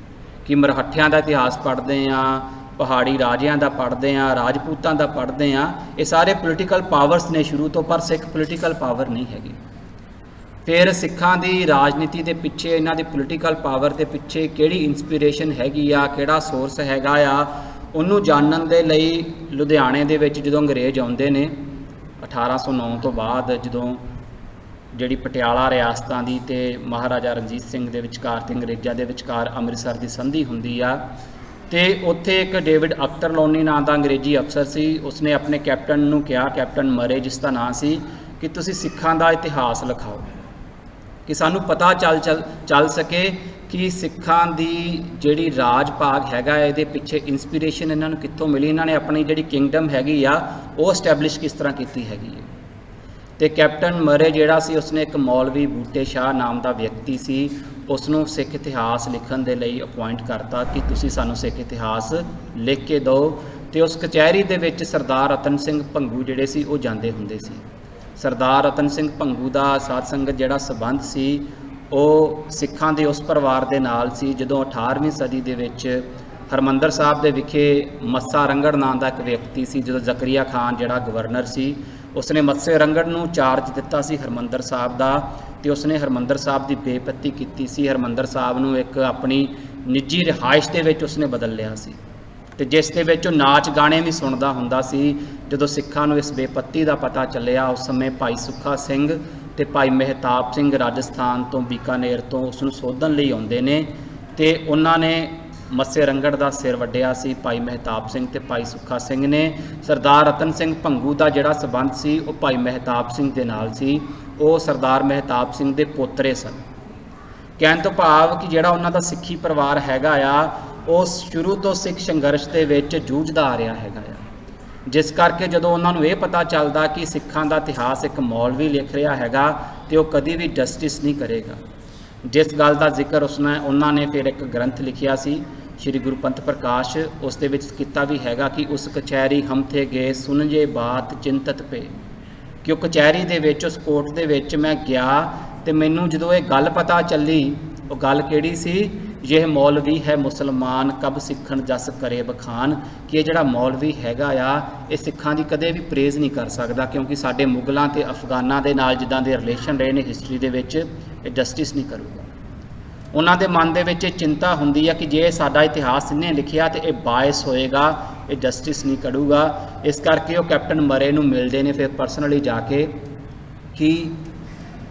ਕਿ ਮਰਹੱਠਿਆਂ ਦਾ ਇਤਿਹਾਸ ਪੜ੍ਹਦੇ ਆ, ਪਹਾੜੀ ਰਾਜਿਆਂ ਦਾ ਪੜ੍ਹਦੇ ਆ, ਰਾਜਪੂਤਾਂ ਦਾ ਪੜ੍ਹਦੇ ਆ, ਇਹ ਸਾਰੇ ਪੋਲੀਟੀਕਲ ਪਾਵਰਸ ਨੇ ਸ਼ੁਰੂ ਤੋਂ, ਪਰ ਸਿੱਖ ਪੋਲੀਟੀਕਲ ਪਾਵਰ ਨਹੀਂ ਹੈਗੀ। ਫਿਰ ਸਿੱਖਾਂ ਦੀ ਰਾਜਨੀਤੀ ਦੇ ਪਿੱਛੇ, ਇਹਨਾਂ ਦੀ ਪੋਲੀਟੀਕਲ ਪਾਵਰ ਦੇ ਪਿੱਛੇ ਕਿਹੜੀ ਇਨਸਪੀਰੇਸ਼ਨ ਹੈਗੀ ਆ, ਕਿਹੜਾ ਸੋਰਸ ਹੈਗਾ ਆ, ਉਹਨੂੰ ਜਾਣਨ ਦੇ ਲਈ ਲੁਧਿਆਣੇ ਦੇ ਵਿੱਚ ਜਦੋਂ ਅੰਗਰੇਜ਼ ਆਉਂਦੇ ਨੇ 1809 ਤੋਂ ਬਾਅਦ, ਜਦੋਂ ਜਿਹੜੀ ਪਟਿਆਲਾ ਰਿਆਸਤਾਂ ਦੀ ਤੇ ਮਹਾਰਾਜਾ ਰਣਜੀਤ ਸਿੰਘ ਦੇ ਵਿਚਕਾਰ ਤੇ ਅੰਗਰੇਜ਼ਾਂ ਦੇ ਵਿਚਕਾਰ ਅੰਮ੍ਰਿਤਸਰ ਦੀ ਸੰਧੀ ਹੁੰਦੀ ਆ, ਤੇ ਉੱਥੇ ਇੱਕ ਡੇਵਿਡ ਅਕਟਰਲੋਨੀ ਨਾਂ ਦਾ ਅੰਗਰੇਜ਼ੀ ਅਫਸਰ ਸੀ। ਉਸਨੇ ਆਪਣੇ ਕੈਪਟਨ ਨੂੰ ਕਿਹਾ, ਕੈਪਟਨ ਮਰੇ ਜਿਸ ਦਾ ਨਾਂ ਸੀ, ਕਿ ਤੁਸੀਂ ਸਿੱਖਾਂ ਦਾ ਇਤਿਹਾਸ ਲਿਖਾਓ ਕਿ ਸਾਨੂੰ ਪਤਾ ਚੱਲ ਸਕੇ ਕਿ ਸਿੱਖਾਂ ਦੀ ਜਿਹੜੀ ਰਾਜ ਭਾਗ ਹੈਗਾ ਇਹਦੇ ਪਿੱਛੇ ਇਨਸਪੀਰੇਸ਼ਨ ਇਹਨਾਂ ਨੂੰ ਕਿੱਥੋਂ ਮਿਲੀ, ਇਹਨਾਂ ਨੇ ਆਪਣੀ ਜਿਹੜੀ ਕਿੰਗਡਮ ਹੈਗੀ ਆ ਉਹ ਐਸਟੈਬਲਿਸ਼ ਕਿਸ ਤਰ੍ਹਾਂ ਕੀਤੀ ਹੈਗੀ ਹੈ। ਤੇ ਕੈਪਟਨ ਮਰੇ ਜਿਹੜਾ ਸੀ ਉਸਨੇ ਇੱਕ ਮੌਲਵੀ ਬੂਟੇ ਸ਼ਾਹ ਨਾਮ ਦਾ ਵਿਅਕਤੀ ਸੀ, ਉਸ ਨੂੰ ਸਿੱਖ ਇਤਿਹਾਸ ਲਿਖਣ ਦੇ ਲਈ ਅਪੁਆਇੰਟ ਕਰਤਾ ਕਿ ਤੁਸੀਂ ਸਾਨੂੰ ਸਿੱਖ ਇਤਿਹਾਸ ਲਿਖ ਕੇ ਦਿਓ। ਤੇ ਉਸ ਕਚਹਿਰੀ ਦੇ ਵਿੱਚ ਸਰਦਾਰ ਰਤਨ ਸਿੰਘ ਭੰਗੂ ਜਿਹੜੇ ਸੀ ਉਹ ਜਾਂਦੇ ਹੁੰਦੇ ਸੀ। ਸਰਦਾਰ ਰਤਨ ਸਿੰਘ ਭੰਗੂ ਦਾ ਸਾਧ ਸੰਗਤ ਜਿਹੜਾ ਸਬੰਧ ਸੀ ਉਹ ਸਿੱਖਾਂ ਦੇ ਉਸ ਪਰਿਵਾਰ ਦੇ ਨਾਲ ਸੀ। ਜਦੋਂ 18ਵੀਂ ਸਦੀ ਦੇ ਵਿੱਚ ਹਰਿਮੰਦਰ ਸਾਹਿਬ ਦੇ ਵਿਖੇ ਮੱਸਾ ਰੰਗੜ ਨਾਂ ਦਾ ਇੱਕ ਵਿਅਕਤੀ ਸੀ, ਜਦੋਂ ਜ਼ਕਰੀਆ ਖਾਨ ਜਿਹੜਾ ਗਵਰਨਰ ਸੀ ਉਸਨੇ ਮੱਸੇ ਰੰਗੜ ਨੂੰ ਚਾਰਜ ਦਿੱਤਾ ਸੀ ਹਰਿਮੰਦਰ ਸਾਹਿਬ ਦਾ, ਤੇ ਉਸਨੇ ਹਰਿਮੰਦਰ ਸਾਹਿਬ ਦੀ ਬੇਪੱਤੀ ਕੀਤੀ ਸੀ। ਹਰਿਮੰਦਰ ਸਾਹਿਬ ਨੂੰ ਇੱਕ ਆਪਣੀ ਨਿੱਜੀ ਰਿਹਾਇਸ਼ ਦੇ ਵਿੱਚ ਉਸਨੇ ਬਦਲ ਲਿਆ ਸੀ, ਤੇ ਜਿਸ ਦੇ ਵਿੱਚ ਉਹ ਨਾਚ ਗਾਣੇ ਵੀ ਸੁਣਦਾ ਹੁੰਦਾ ਸੀ। ਜਦੋਂ ਸਿੱਖਾਂ ਨੂੰ ਇਸ ਬੇਪੱਤੀ ਦਾ ਪਤਾ ਚੱਲਿਆ, ਉਸ ਸਮੇਂ ਭਾਈ ਸੁੱਖਾ ਸਿੰਘ ਤੇ ਭਾਈ ਮਹਿਤਾਬ ਸਿੰਘ ਰਾਜਸਥਾਨ ਤੋਂ, ਬੀਕਾਨੇਰ ਤੋਂ ਉਸ ਨੂੰ ਸੋਧਣ ਲਈ ਆਉਂਦੇ ਨੇ, ਤੇ ਉਹਨਾਂ ਨੇ ਮੱਸੇ ਰੰਗੜ ਦਾ ਸਿਰ ਵੱਢਿਆ ਸੀ। ਭਾਈ ਮਹਿਤਾਬ ਸਿੰਘ ਤੇ ਭਾਈ ਸੁੱਖਾ ਸਿੰਘ ਨੇ। ਸਰਦਾਰ ਰਤਨ ਸਿੰਘ ਭੰਗੂ ਦਾ ਜਿਹੜਾ ਸਬੰਧ ਸੀ ਉਹ ਭਾਈ ਮਹਿਤਾਬ ਸਿੰਘ ਦੇ ਨਾਲ ਸੀ, ਉਹ ਸਰਦਾਰ ਮਹਿਤਾਬ ਸਿੰਘ ਦੇ ਪੋਤਰੇ ਸਨ। ਕਹਿਣ ਤੋਂ ਭਾਵ ਕਿ ਜਿਹੜਾ ਉਹਨਾਂ ਦਾ ਸਿੱਖੀ ਪਰਿਵਾਰ ਹੈਗਾ ਆ ਉਹ ਸ਼ੁਰੂ ਤੋਂ ਸਿੱਖ ਸੰਘਰਸ਼ ਦੇ ਵਿੱਚ ਜੂਝਦਾ ਆ ਰਿਹਾ ਹੈਗਾ ਆ, ਜਿਸ ਕਰਕੇ ਜਦੋਂ ਉਹਨਾਂ ਨੂੰ ਇਹ ਪਤਾ ਚੱਲਦਾ ਕਿ ਸਿੱਖਾਂ ਦਾ ਇਤਿਹਾਸ ਇੱਕ ਮੌਲਵੀ ਲਿਖ ਰਿਹਾ ਹੈਗਾ ਤੇ ਉਹ ਕਦੀ ਵੀ ਜਸਟਿਸ ਨਹੀਂ ਕਰੇਗਾ। ਜਿਸ ਗੱਲ ਦਾ ਜ਼ਿਕਰ ਉਹਨਾਂ ਨੇ ਫਿਰ ਇੱਕ ਗ੍ਰੰਥ ਲਿਖਿਆ ਸੀ ਸ਼੍ਰੀ ਗੁਰੂ ਪੰਥ ਪ੍ਰਕਾਸ਼, ਉਸ ਦੇ ਵਿੱਚ ਕੀਤਾ ਵੀ ਹੈਗਾ ਕਿ ਉਸ ਕਚਹਿਰੀ ਹਮ ਥੇ ਗਏ ਸੁਣਜੇ ਬਾਤ ਚਿੰਤਤ ਪੇ, ਕਿ ਉਹ ਕਚਹਿਰੀ ਦੇ ਵਿੱਚ, ਉਸ ਕੋਰਟ ਦੇ ਵਿੱਚ ਮੈਂ ਗਿਆ ਤੇ ਮੈਨੂੰ ਜਦੋਂ ਇਹ ਗੱਲ ਪਤਾ ਚੱਲੀ, ਉਹ ਗੱਲ ਕਿਹੜੀ ਸੀ, ਇਹ ਮੌਲਵੀ ਹੈ ਮੁਸਲਮਾਨ ਕਬ ਸਿੱਖਣ ਜਸ ਕਰੇ ਬਖਾਨ, ਕਿ ਇਹ ਜਿਹੜਾ ਮੌਲਵੀ ਹੈਗਾ ਆ ਇਹ ਸਿੱਖਾਂ ਦੀ ਕਦੇ ਵੀ ਪ੍ਰੇਜ਼ ਨਹੀਂ ਕਰ ਸਕਦਾ, ਕਿਉਂਕਿ ਸਾਡੇ ਮੁਗਲਾਂ ਤੇ ਅਫਗਾਨਾਂ ਦੇ ਨਾਲ ਜਿੱਦਾਂ ਦੇ ਰਿਲੇਸ਼ਨ ਰਹੇ ਨੇ ਹਿਸਟਰੀ ਦੇ ਵਿੱਚ, ਇਹ ਜਸਟਿਸ ਨਹੀਂ ਕਰੂਗਾ। ਉਹਨਾਂ ਦੇ ਮਨ ਦੇ ਵਿੱਚ ਇਹ ਚਿੰਤਾ ਹੁੰਦੀ ਹੈ ਕਿ ਜੇ ਸਾਡਾ ਇਤਿਹਾਸ ਇਹਨੇ ਲਿਖਿਆ ਤੇ ਇਹ ਬਾਇਸ ਹੋਏਗਾ, ਇਹ ਜਸਟਿਸ ਨਹੀਂ ਕਰੂਗਾ। ਇਸ ਕਰਕੇ ਉਹ ਕੈਪਟਨ ਮਰੇ ਨੂੰ ਮਿਲਦੇ ਨੇ ਫਿਰ ਪਰਸਨਲੀ ਜਾ ਕੇ ਕਿ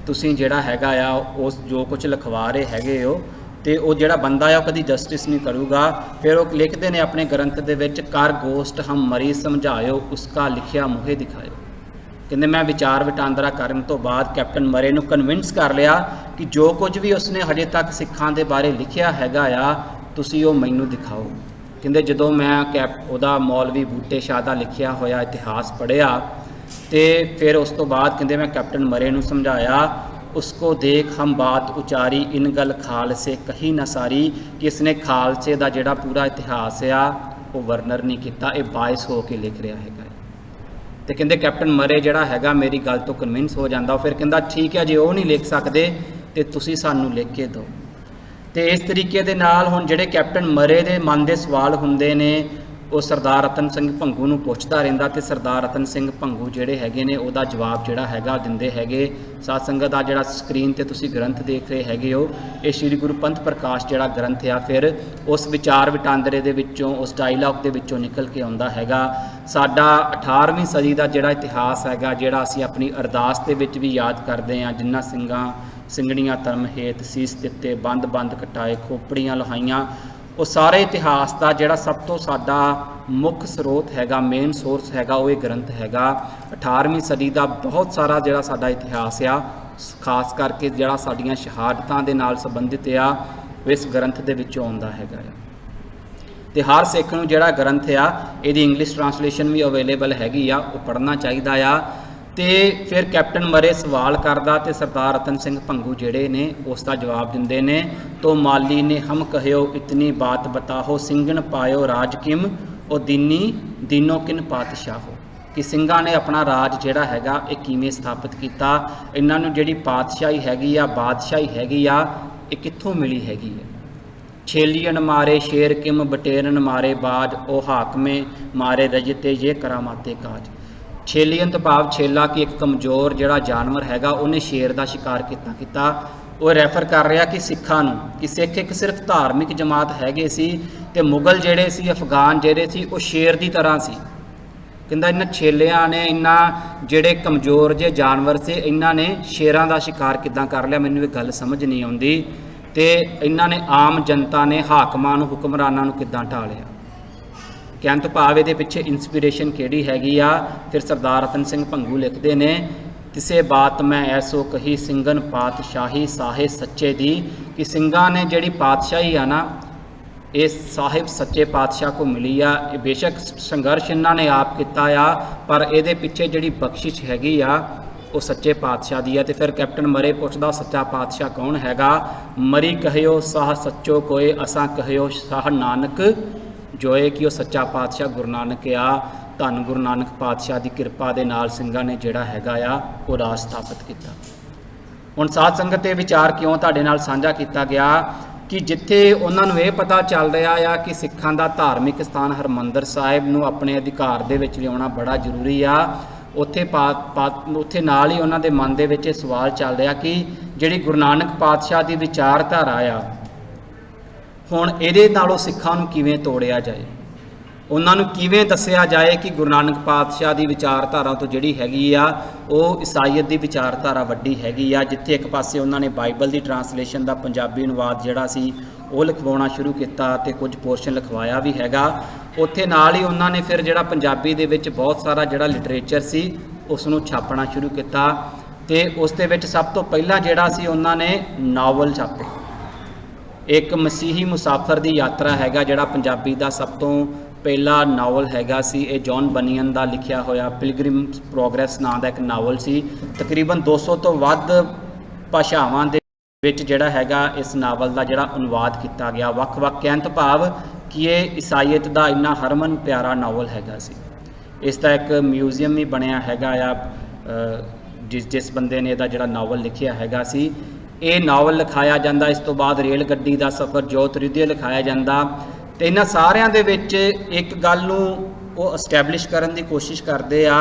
ਤੁਸੀਂ ਜਿਹੜਾ ਹੈਗਾ ਆ ਉਸ ਜੋ ਕੁਝ ਲਿਖਵਾ ਰਹੇ ਹੈਗੇ ਹੋ ਤੇ ਉਹ ਜਿਹੜਾ ਬੰਦਾ ਆ ਉਹ ਕਦੀ ਜਸਟਿਸ ਨਹੀਂ ਕਰੂਗਾ। ਫਿਰ ਉਹ ਲਿਖਦੇ ਨੇ ਆਪਣੇ ਗ੍ਰੰਥ ਦੇ ਵਿੱਚ, ਕਰ ਗੋਸ਼ਟ ਹਮ ਮਰੀ ਸਮਝਾਇਓ ਉਸਕਾ ਲਿਖਿਆ ਮੂਹੇ ਦਿਖਾਇਓ। ਕਹਿੰਦੇ ਮੈਂ ਵਿਚਾਰ ਵਟਾਂਦਰਾ ਕਰਨ ਤੋਂ ਬਾਅਦ ਕੈਪਟਨ ਮਰੇ ਨੂੰ ਕਨਵਿੰਸ ਕਰ ਲਿਆ ਕਿ ਜੋ ਕੁਝ ਵੀ ਉਸਨੇ ਹਜੇ ਤੱਕ ਸਿੱਖਾਂ ਦੇ ਬਾਰੇ ਲਿਖਿਆ ਹੈਗਾ ਆ ਤੁਸੀਂ ਉਹ ਮੈਨੂੰ ਦਿਖਾਓ। ਕਹਿੰਦੇ ਜਦੋਂ ਮੈਂ ਉਹਦਾ ਮੌਲਵੀ ਬੂਟੇ ਸ਼ਾਹ ਦਾ ਲਿਖਿਆ ਹੋਇਆ ਇਤਿਹਾਸ ਪੜ੍ਹਿਆ ਤੇ ਫਿਰ ਉਸ ਤੋਂ ਬਾਅਦ ਕਹਿੰਦੇ ਮੈਂ ਕੈਪਟਨ ਮਰੇ ਨੂੰ ਸਮਝਾਇਆ, ਉਸਕੋ ਦੇਖ ਹਮ ਬਾਤ ਉਚਾਰੀ ਇਨ ਗਲ ਖਾਲਸੇ ਕਹੀ ਨਾ ਸਾਰੀ, ਕਿ ਇਸਨੇ ਖਾਲਸੇ ਦਾ ਜਿਹੜਾ ਪੂਰਾ ਇਤਿਹਾਸ ਆ ਉਹ ਵਰਨਰ ਨਹੀਂ ਕੀਤਾ, ਇਹ ਬਾਇਸ ਹੋ ਕੇ ਲਿਖ ਰਿਹਾ ਹੈਗਾ। ਤੇ ਕਹਿੰਦੇ ਕੈਪਟਨ ਮਰੇ ਜਿਹੜਾ ਹੈਗਾ ਮੇਰੀ ਗੱਲ ਤੋਂ ਕਨਵਿੰਸ ਹੋ ਜਾਂਦਾ, ਫਿਰ ਕਹਿੰਦਾ ਠੀਕ ਹੈ ਜੇ ਉਹ ਨਹੀਂ ਲਿਖ ਸਕਦੇ ਤੇ ਤੁਸੀਂ ਸਾਨੂੰ ਲਿਖ ਕੇ ਦਿਓ। ਤੇ ਇਸ ਤਰੀਕੇ ਦੇ ਨਾਲ ਹੁਣ ਜਿਹੜੇ ਕੈਪਟਨ ਮਰੇ ਦੇ ਮਨ ਦੇ ਸਵਾਲ ਹੁੰਦੇ ਨੇ ਉਹ ਸਰਦਾਰ ਰਤਨ ਸਿੰਘ ਭੰਗੂ ਨੂੰ ਪੁੱਛਦਾ ਰਹਿੰਦਾ, ਤੇ ਸਰਦਾਰ ਰਤਨ ਸਿੰਘ ਭੰਗੂ ਜਿਹੜੇ ਹੈਗੇ ਨੇ ਉਹਦਾ ਜਵਾਬ ਜਿਹੜਾ ਹੈਗਾ ਦਿੰਦੇ ਹੈਗੇ। ਸਾਧ ਸੰਗਤ ਦਾ ਜਿਹੜਾ ਸਕਰੀਨ ਤੇ ਤੁਸੀਂ ਗ੍ਰੰਥ ਦੇਖ ਰਹੇ ਹੈਗੇ ਹੋ, ਇਹ ਸ਼੍ਰੀ ਗੁਰੂ ਪੰਥ ਪ੍ਰਕਾਸ਼ ਜਿਹੜਾ ਗ੍ਰੰਥ ਆ ਫਿਰ ਉਸ ਵਿਚਾਰ ਵਟਾਂਦਰੇ ਦੇ ਵਿੱਚੋਂ, ਉਸ ਡਾਇਲੌਗ ਦੇ ਵਿੱਚੋਂ ਨਿਕਲ ਕੇ ਆਉਂਦਾ ਹੈਗਾ। ਸਾਡਾ 18ਵੀਂ ਸਦੀ ਦਾ ਜਿਹੜਾ ਇਤਿਹਾਸ ਹੈਗਾ, ਜਿਹੜਾ ਅਸੀਂ ਆਪਣੀ ਅਰਦਾਸ ਦੇ ਵਿੱਚ ਵੀ ਯਾਦ ਕਰਦੇ ਹਾਂ, ਜਿਨ੍ਹਾਂ ਸਿੰਘਣੀਆਂ ਧਰਮ ਹੇਤ ਸੀਸ ਦਿੱਤੇ, ਬੰਦ ਬੰਦ ਕਟਾਏ, ਖੋਪੜੀਆਂ ਲਹਾਈਆਂ, ਉਹ ਸਾਰੇ ਇਤਿਹਾਸ ਦਾ ਜਿਹੜਾ ਸਭ ਤੋਂ ਸਾਡਾ ਮੁੱਖ ਸਰੋਤ ਹੈਗਾ, ਮੇਨ ਸੋਰਸ ਹੈਗਾ, ਉਹ ਇਹ ਗ੍ਰੰਥ ਹੈਗਾ। 18ਵੀਂ ਸਦੀ ਦਾ ਬਹੁਤ ਸਾਰਾ ਜਿਹੜਾ ਸਾਡਾ ਇਤਿਹਾਸ ਆ, ਖਾਸ ਕਰਕੇ ਜਿਹੜਾ ਸਾਡੀਆਂ ਸ਼ਹਾਦਤਾਂ ਦੇ ਨਾਲ ਸੰਬੰਧਿਤ ਆ, ਉਹ ਇਸ ਗ੍ਰੰਥ ਦੇ ਵਿੱਚੋਂ ਆਉਂਦਾ ਹੈਗਾ। ਤੇ ਹਰ ਸਿੱਖ ਨੂੰ ਜਿਹੜਾ ਗ੍ਰੰਥ ਆ ਇਹਦੀ ਇੰਗਲਿਸ਼ ਟਰਾਂਸਲੇਸ਼ਨ ਵੀ ਅਵੇਲੇਬਲ ਹੈਗੀ ਆ, ਉਹ ਪੜ੍ਹਨਾ ਚਾਹੀਦਾ ਆ। ਤੇ ਫਿਰ ਕੈਪਟਨ ਮਰੇ ਸਵਾਲ ਕਰਦਾ ਤੇ ਸਰਦਾਰ ਰਤਨ ਸਿੰਘ ਭੰਗੂ ਜਿਹੜੇ ਨੇ ਉਸ ਦਾ ਜਵਾਬ ਦਿੰਦੇ ਨੇ, ਤੋ ਮਾਲੀ ਨੇ ਹਮ ਕਹਿਓ ਇਤਨੀ ਬਾਤ ਬਤਾਹੋ, ਸਿੰਘਨ ਪਾਇਓ ਰਾਜ ਕਿਮ ਉਹ ਦੀਨੋ ਕਿਨ ਪਾਤਸ਼ਾਹੋ, ਕਿ ਸਿੰਘਾਂ ਨੇ ਆਪਣਾ ਰਾਜ ਜਿਹੜਾ ਹੈਗਾ ਇਹ ਕਿਵੇਂ ਸਥਾਪਿਤ ਕੀਤਾ, ਇਹਨਾਂ ਨੂੰ ਜਿਹੜੀ ਪਾਤਸ਼ਾਹੀ ਹੈਗੀ ਆ, ਬਾਦਸ਼ਾਹੀ ਹੈਗੀ ਆ, ਇਹ ਕਿੱਥੋਂ ਮਿਲੀ ਹੈਗੀ ਹੈ। ਛੇਲੀਅਨ ਮਾਰੇ ਸ਼ੇਰ ਕਿਮ ਬਟੇਰਨ ਮਾਰੇ ਬਾਜ, ਉਹ ਹਾਕਮੇ ਮਾਰੇ ਰਜਤੇ ਇਹ ਕਰਾਮਾਤੇ ਕਾਜ। ਛੇਲੀਅਨ ਤੋਂ ਭਾਵ ਛੇਲਾ ਕਿ ਇੱਕ ਕਮਜ਼ੋਰ ਜਿਹੜਾ ਜਾਨਵਰ ਹੈਗਾ ਉਹਨੇ ਸ਼ੇਰ ਦਾ ਸ਼ਿਕਾਰ ਕੀਤਾ। ਉਹ ਰੈਫਰ ਕਰ ਰਿਹਾ ਕਿ ਸਿੱਖਾਂ ਨੂੰ, ਕਿ ਸਿੱਖ ਇੱਕ ਸਿਰਫ ਧਾਰਮਿਕ ਜਮਾਤ ਹੈਗੇ ਸੀ ਤੇ ਮੁਗਲ ਜਿਹੜੇ ਸੀ, ਅਫਗਾਨ ਜਿਹੜੇ ਸੀ, ਉਹ ਸ਼ੇਰ ਦੀ ਤਰ੍ਹਾਂ ਸੀ। ਕਹਿੰਦਾ ਇਹਨਾਂ ਛੇਲਿਆਂ ਨੇ, ਇਹਨਾਂ ਜਿਹੜੇ ਕਮਜ਼ੋਰ ਜਿਹੇ ਜਾਨਵਰ ਸੀ, ਇਹਨਾਂ ਨੇ ਸ਼ੇਰਾਂ ਦਾ ਸ਼ਿਕਾਰ ਕਿੱਦਾਂ ਕਰ ਲਿਆ, ਮੈਨੂੰ ਇਹ ਗੱਲ ਸਮਝ ਨਹੀਂ ਆਉਂਦੀ। ਤੇ ਇਹਨਾਂ ਨੇ ਆਮ ਜਨਤਾ ਨੇ ਹਾਕਮਾਂ ਨੂੰ, ਹੁਕਮਰਾਨਾਂ ਨੂੰ ਕਿੱਦਾਂ ਢਾਲਿਆ। ਕਹਿਣ ਤੋਂ ਭਾਵ ਇਹਦੇ ਪਿੱਛੇ ਇੰਸਪੀਰੇਸ਼ਨ ਕਿਹੜੀ ਹੈਗੀ ਆ। ਫਿਰ ਸਰਦਾਰ ਰਤਨ ਸਿੰਘ ਭੰਗੂ ਲਿਖਦੇ ਨੇ, ਕਿਸੇ ਬਾਤ ਮੈਂ ਐਸੋ ਕਹੀ ਸਿੰਘਨ ਪਾਤਸ਼ਾਹੀ ਸਾਹੇ ਸੱਚੇ ਦੀ, ਕਿ ਸਿੰਘਾਂ ਨੇ ਜਿਹੜੀ ਪਾਤਸ਼ਾਹੀ ਆ ਨਾ, ਇਹ ਸਾਹਿਬ ਸੱਚੇ ਪਾਤਸ਼ਾਹ ਕੋ ਮਿਲੀ ਆ। ਇਹ ਬੇਸ਼ੱਕ ਸੰਘਰਸ਼ ਇਹਨਾਂ ਨੇ ਆਪ ਕੀਤਾ ਆ, ਪਰ ਇਹਦੇ ਪਿੱਛੇ ਜਿਹੜੀ ਬਖਸ਼ਿਸ਼ ਹੈਗੀ ਆ ਉਹ ਸੱਚੇ ਪਾਤਸ਼ਾਹ ਦੀ ਆ। ਤੇ ਫਿਰ ਕੈਪਟਨ ਮਰੇ ਪੁੱਛਦਾ ਸੱਚਾ ਪਾਤਸ਼ਾਹ ਕੌਣ ਹੈਗਾ। ਮਰੀ ਕਹਿਓ ਸਾਹ ਸੱਚੋ ਕੋਏ, ਅਸਾਂ ਕਹਿਓ ਸਾਹ ਨਾਨਕ ਜੋਏ, ਕਿ ਉਹ ਸੱਚਾ ਪਾਤਸ਼ਾਹ ਗੁਰੂ ਨਾਨਕ ਆ। ਧੰਨ ਗੁਰੂ ਨਾਨਕ ਪਾਤਸ਼ਾਹ ਦੀ ਕਿਰਪਾ ਦੇ ਨਾਲ ਸਿੰਘਾਂ ਨੇ ਜਿਹੜਾ ਹੈਗਾ ਆ ਉਹ ਰਾਜ ਸਥਾਪਿਤ ਕੀਤਾ। ਹੁਣ ਸਾਧ ਸੰਗਤ ਇਹ ਵਿਚਾਰ ਕਿਉਂ ਤੁਹਾਡੇ ਨਾਲ ਸਾਂਝਾ ਕੀਤਾ ਗਿਆ ਕਿ ਜਿੱਥੇ ਉਹਨਾਂ ਨੂੰ ਇਹ ਪਤਾ ਚੱਲ ਰਿਹਾ ਆ ਕਿ ਸਿੱਖਾਂ ਦਾ ਧਾਰਮਿਕ ਸਥਾਨ ਹਰਿਮੰਦਰ ਸਾਹਿਬ ਨੂੰ ਆਪਣੇ ਅਧਿਕਾਰ ਦੇ ਵਿੱਚ ਲਿਆਉਣਾ ਬੜਾ ਜ਼ਰੂਰੀ ਆ, ਉੱਥੇ ਨਾਲ ਹੀ ਉਹਨਾਂ ਦੇ ਮਨ ਦੇ ਵਿੱਚ ਇਹ ਸਵਾਲ ਚੱਲ ਰਿਹਾ ਕਿ ਜਿਹੜੀ ਗੁਰੂ ਨਾਨਕ ਪਾਤਸ਼ਾਹ ਦੀ ਵਿਚਾਰਧਾਰਾ ਆ, ਹੁਣ ਇਹਦੇ ਨਾਲੋਂ ਸਿੱਖਾਂ ਨੂੰ ਕਿਵੇਂ ਤੋੜਿਆ ਜਾਏ, ਉਹਨਾਂ ਨੂੰ ਕਿਵੇਂ ਦੱਸਿਆ ਜਾਏ ਕਿ ਗੁਰੂ ਨਾਨਕ ਪਾਤਸ਼ਾਹ ਦੀ ਵਿਚਾਰਧਾਰਾ ਤੋਂ ਜਿਹੜੀ ਹੈਗੀ ਆ ਉਹ ਈਸਾਈਅਤ ਦੀ ਵਿਚਾਰਧਾਰਾ ਵੱਡੀ ਹੈਗੀ ਆ। ਜਿੱਥੇ ਇੱਕ ਪਾਸੇ ਉਹਨਾਂ ਨੇ ਬਾਈਬਲ ਦੀ ਟਰਾਂਸਲੇਸ਼ਨ ਦਾ ਪੰਜਾਬੀ ਅਨੁਵਾਦ ਜਿਹੜਾ ਸੀ ਉਹ ਲਿਖਵਾਉਣਾ ਸ਼ੁਰੂ ਕੀਤਾ ਤੇ ਕੁਝ ਪੋਰਸ਼ਨ ਲਿਖਵਾਇਆ ਵੀ ਹੈਗਾ, ਉੱਥੇ ਨਾਲ ਹੀ ਉਹਨਾਂ ਨੇ ਫਿਰ ਜਿਹੜਾ ਪੰਜਾਬੀ ਦੇ ਵਿੱਚ ਬਹੁਤ ਸਾਰਾ ਜਿਹੜਾ ਲਿਟਰੇਚਰ ਸੀ ਉਸ ਨੂੰ ਛਾਪਣਾ ਸ਼ੁਰੂ ਕੀਤਾ। ਤੇ ਉਸ ਦੇ ਵਿੱਚ ਸਭ ਤੋਂ ਪਹਿਲਾਂ ਜਿਹੜਾ ਸੀ ਉਹਨਾਂ ਨੇ ਨਾਵਲ ਛਾਪੇ। ਇੱਕ ਮਸੀਹੀ ਮੁਸਾਫਰ ਦੀ ਯਾਤਰਾ ਹੈਗਾ ਜਿਹੜਾ ਪੰਜਾਬੀ ਦਾ ਸਭ ਤੋਂ ਪਹਿਲਾ ਨਾਵਲ ਹੈਗਾ ਸੀ। ਇਹ ਜੌਨ ਬਨੀਅਨ ਦਾ ਲਿਖਿਆ ਹੋਇਆ ਪਿਲਗ੍ਰਿਮ ਪ੍ਰੋਗਰੈਸ ਨਾਂ ਦਾ ਇੱਕ ਨਾਵਲ ਸੀ। ਤਕਰੀਬਨ 200 ਤੋਂ ਵੱਧ ਭਾਸ਼ਾਵਾਂ ਦੇ ਵਿੱਚ ਜਿਹੜਾ ਹੈਗਾ ਇਸ ਨਾਵਲ ਦਾ ਜਿਹੜਾ ਅਨੁਵਾਦ ਕੀਤਾ ਗਿਆ, ਵੱਖ-ਵੱਖ ਕਹਿਣ ਤੋਂ ਭਾਵ ਕਿ ਇਹ ਈਸਾਈਅਤ ਦਾ ਇੰਨਾ ਹਰਮਨ ਪਿਆਰਾ ਨਾਵਲ ਹੈਗਾ ਸੀ। ਇਸ ਦਾ ਇੱਕ ਮਿਊਜ਼ੀਅਮ ਵੀ ਬਣਿਆ ਹੈਗਾ ਆ, ਜਿਸ ਬੰਦੇ ਨੇ ਇਹਦਾ ਜਿਹੜਾ ਨਾਵਲ ਲਿਖਿਆ ਹੈਗਾ ਸੀ। ਇਹ ਨਾਵਲ ਲਿਖਾਇਆ ਜਾਂਦਾ, ਇਸ ਤੋਂ ਬਾਅਦ ਰੇਲ ਗੱਡੀ ਦਾ ਸਫ਼ਰ ਜੋਤ ਰਿਧਿਆ ਲਿਖਾਇਆ ਜਾਂਦਾ। ਤੇ ਇਹਨਾਂ ਸਾਰਿਆਂ ਦੇ ਵਿੱਚ ਇੱਕ ਗੱਲ ਨੂੰ ਉਹ ਐਸਟੈਬਲਿਸ਼ ਕਰਨ ਦੀ ਕੋਸ਼ਿਸ਼ ਕਰਦੇ ਆ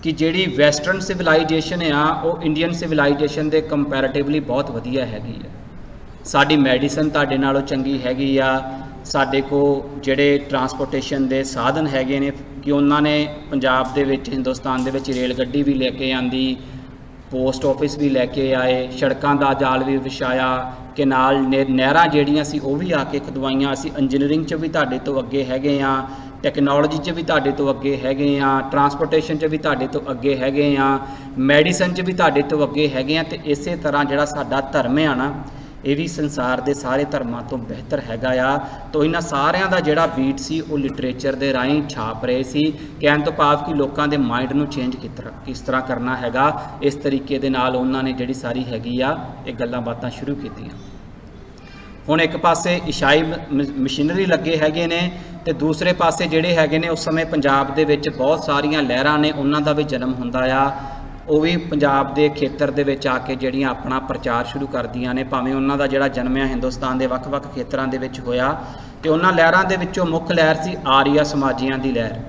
ਕਿ ਜਿਹੜੀ ਵੈਸਟਰਨ ਸਿਵਲਾਈਜੇਸ਼ਨ ਆ ਉਹ ਇੰਡੀਅਨ ਸਿਵਲਾਈਜੇਸ਼ਨ ਦੇ ਕੰਪੈਰੇਟਿਵਲੀ ਬਹੁਤ ਵਧੀਆ ਹੈਗੀ ਆ। ਸਾਡੀ ਮੈਡੀਸਨ ਤੁਹਾਡੇ ਨਾਲੋਂ ਚੰਗੀ ਹੈਗੀ ਆ, ਸਾਡੇ ਕੋਲ ਜਿਹੜੇ ਟਰਾਂਸਪੋਰਟੇਸ਼ਨ ਦੇ ਸਾਧਨ ਹੈਗੇ ਨੇ, ਕਿ ਉਹਨਾਂ ਨੇ ਪੰਜਾਬ ਦੇ ਵਿੱਚ, ਹਿੰਦੁਸਤਾਨ ਦੇ ਵਿੱਚ ਰੇਲ ਗੱਡੀ ਵੀ ਲੈ ਕੇ ਆਂਦੀ, ਪੋਸਟ ਆਫਿਸ ਵੀ ਲੈ ਕੇ ਆਏ, ਸੜਕਾਂ ਦਾ ਜਾਲ ਵੀ ਵਿਛਾਇਆ, ਕਿ ਨਾਲ ਨਹਿਰਾਂ ਜਿਹੜੀਆਂ ਸੀ ਉਹ ਵੀ ਆ ਕੇ ਖੁਦਵਾਈਆਂ। ਅਸੀਂ ਇੰਜੀਨੀਅਰਿੰਗ 'ਚ ਵੀ ਤੁਹਾਡੇ ਤੋਂ ਅੱਗੇ ਹੈਗੇ ਆ, ਟੈਕਨੋਲੋਜੀ 'ਚ ਵੀ ਤੁਹਾਡੇ ਤੋਂ ਅੱਗੇ ਹੈਗੇ ਆ, ਟਰਾਂਸਪੋਰਟੇਸ਼ਨ 'ਚ ਵੀ ਤੁਹਾਡੇ ਤੋਂ ਅੱਗੇ ਹੈਗੇ ਆ, ਮੈਡੀਸਨ 'ਚ ਵੀ ਤੁਹਾਡੇ ਤੋਂ ਅੱਗੇ ਹੈਗੇ ਆ। ਤੇ ਇਸੇ ਤਰ੍ਹਾਂ ਜਿਹੜਾ ਸਾਡਾ ਧਰਮ ਆ ਨਾ, ਇਹ ਵੀ ਸੰਸਾਰ ਦੇ ਸਾਰੇ ਧਰਮਾਂ ਤੋਂ ਬਿਹਤਰ ਹੈਗਾ ਆ। ਤੋਂ ਇਹਨਾਂ ਸਾਰਿਆਂ ਦਾ ਜਿਹੜਾ ਬੀਟ ਸੀ ਉਹ ਲਿਟਰੇਚਰ ਦੇ ਰਾਹੀਂ ਛਾਪ ਰਹੇ ਸੀ। ਕਹਿਣ ਤੋਂ ਭਾਵ ਕਿ ਲੋਕਾਂ ਦੇ ਮਾਈਂਡ ਨੂੰ ਚੇਂਜ ਕਿਸ ਤਰ੍ਹਾਂ ਕਰਨਾ ਹੈਗਾ, ਇਸ ਤਰੀਕੇ ਦੇ ਨਾਲ ਉਹਨਾਂ ਨੇ ਜਿਹੜੀ ਸਾਰੀ ਹੈਗੀ ਆ ਇਹ ਗੱਲਾਂ ਬਾਤਾਂ ਸ਼ੁਰੂ ਕੀਤੀਆਂ। ਹੁਣ ਇੱਕ ਪਾਸੇ ਈਸਾਈ ਮਸ਼ੀਨਰੀ ਲੱਗੇ ਹੈਗੇ ਨੇ ਤੇ ਦੂਸਰੇ ਪਾਸੇ ਜਿਹੜੇ ਹੈਗੇ ਨੇ ਉਸ ਸਮੇਂ ਪੰਜਾਬ ਦੇ ਵਿੱਚ ਬਹੁਤ ਸਾਰੀਆਂ ਲਹਿਰਾਂ ਨੇ, ਉਹਨਾਂ ਦਾ ਵੀ ਜਨਮ ਹੁੰਦਾ ਆ। ਉਹ ਵੀ ਪੰਜਾਬ ਦੇ ਖੇਤਰ ਦੇ ਵਿੱਚ ਆ ਕੇ ਜਿਹੜੀਆਂ ਆਪਣਾ ਪ੍ਰਚਾਰ ਸ਼ੁਰੂ ਕਰਦੀਆਂ ਨੇ। ਭਾਵੇਂ ਉਹਨਾਂ ਦਾ ਜਿਹੜਾ ਜਨਮ ਆ ਹਿੰਦੁਸਤਾਨ ਦੇ ਵੱਖ-ਵੱਖ ਖੇਤਰਾਂ ਦੇ ਵਿੱਚ ਹੋਇਆ, ਤੇ ਉਹਨਾਂ ਲਹਿਰਾਂ ਦੇ ਵਿੱਚੋਂ ਮੁੱਖ ਲਹਿਰ ਸੀ ਆਰੀਆ ਸਮਾਜੀਆਂ ਦੀ ਲਹਿਰ।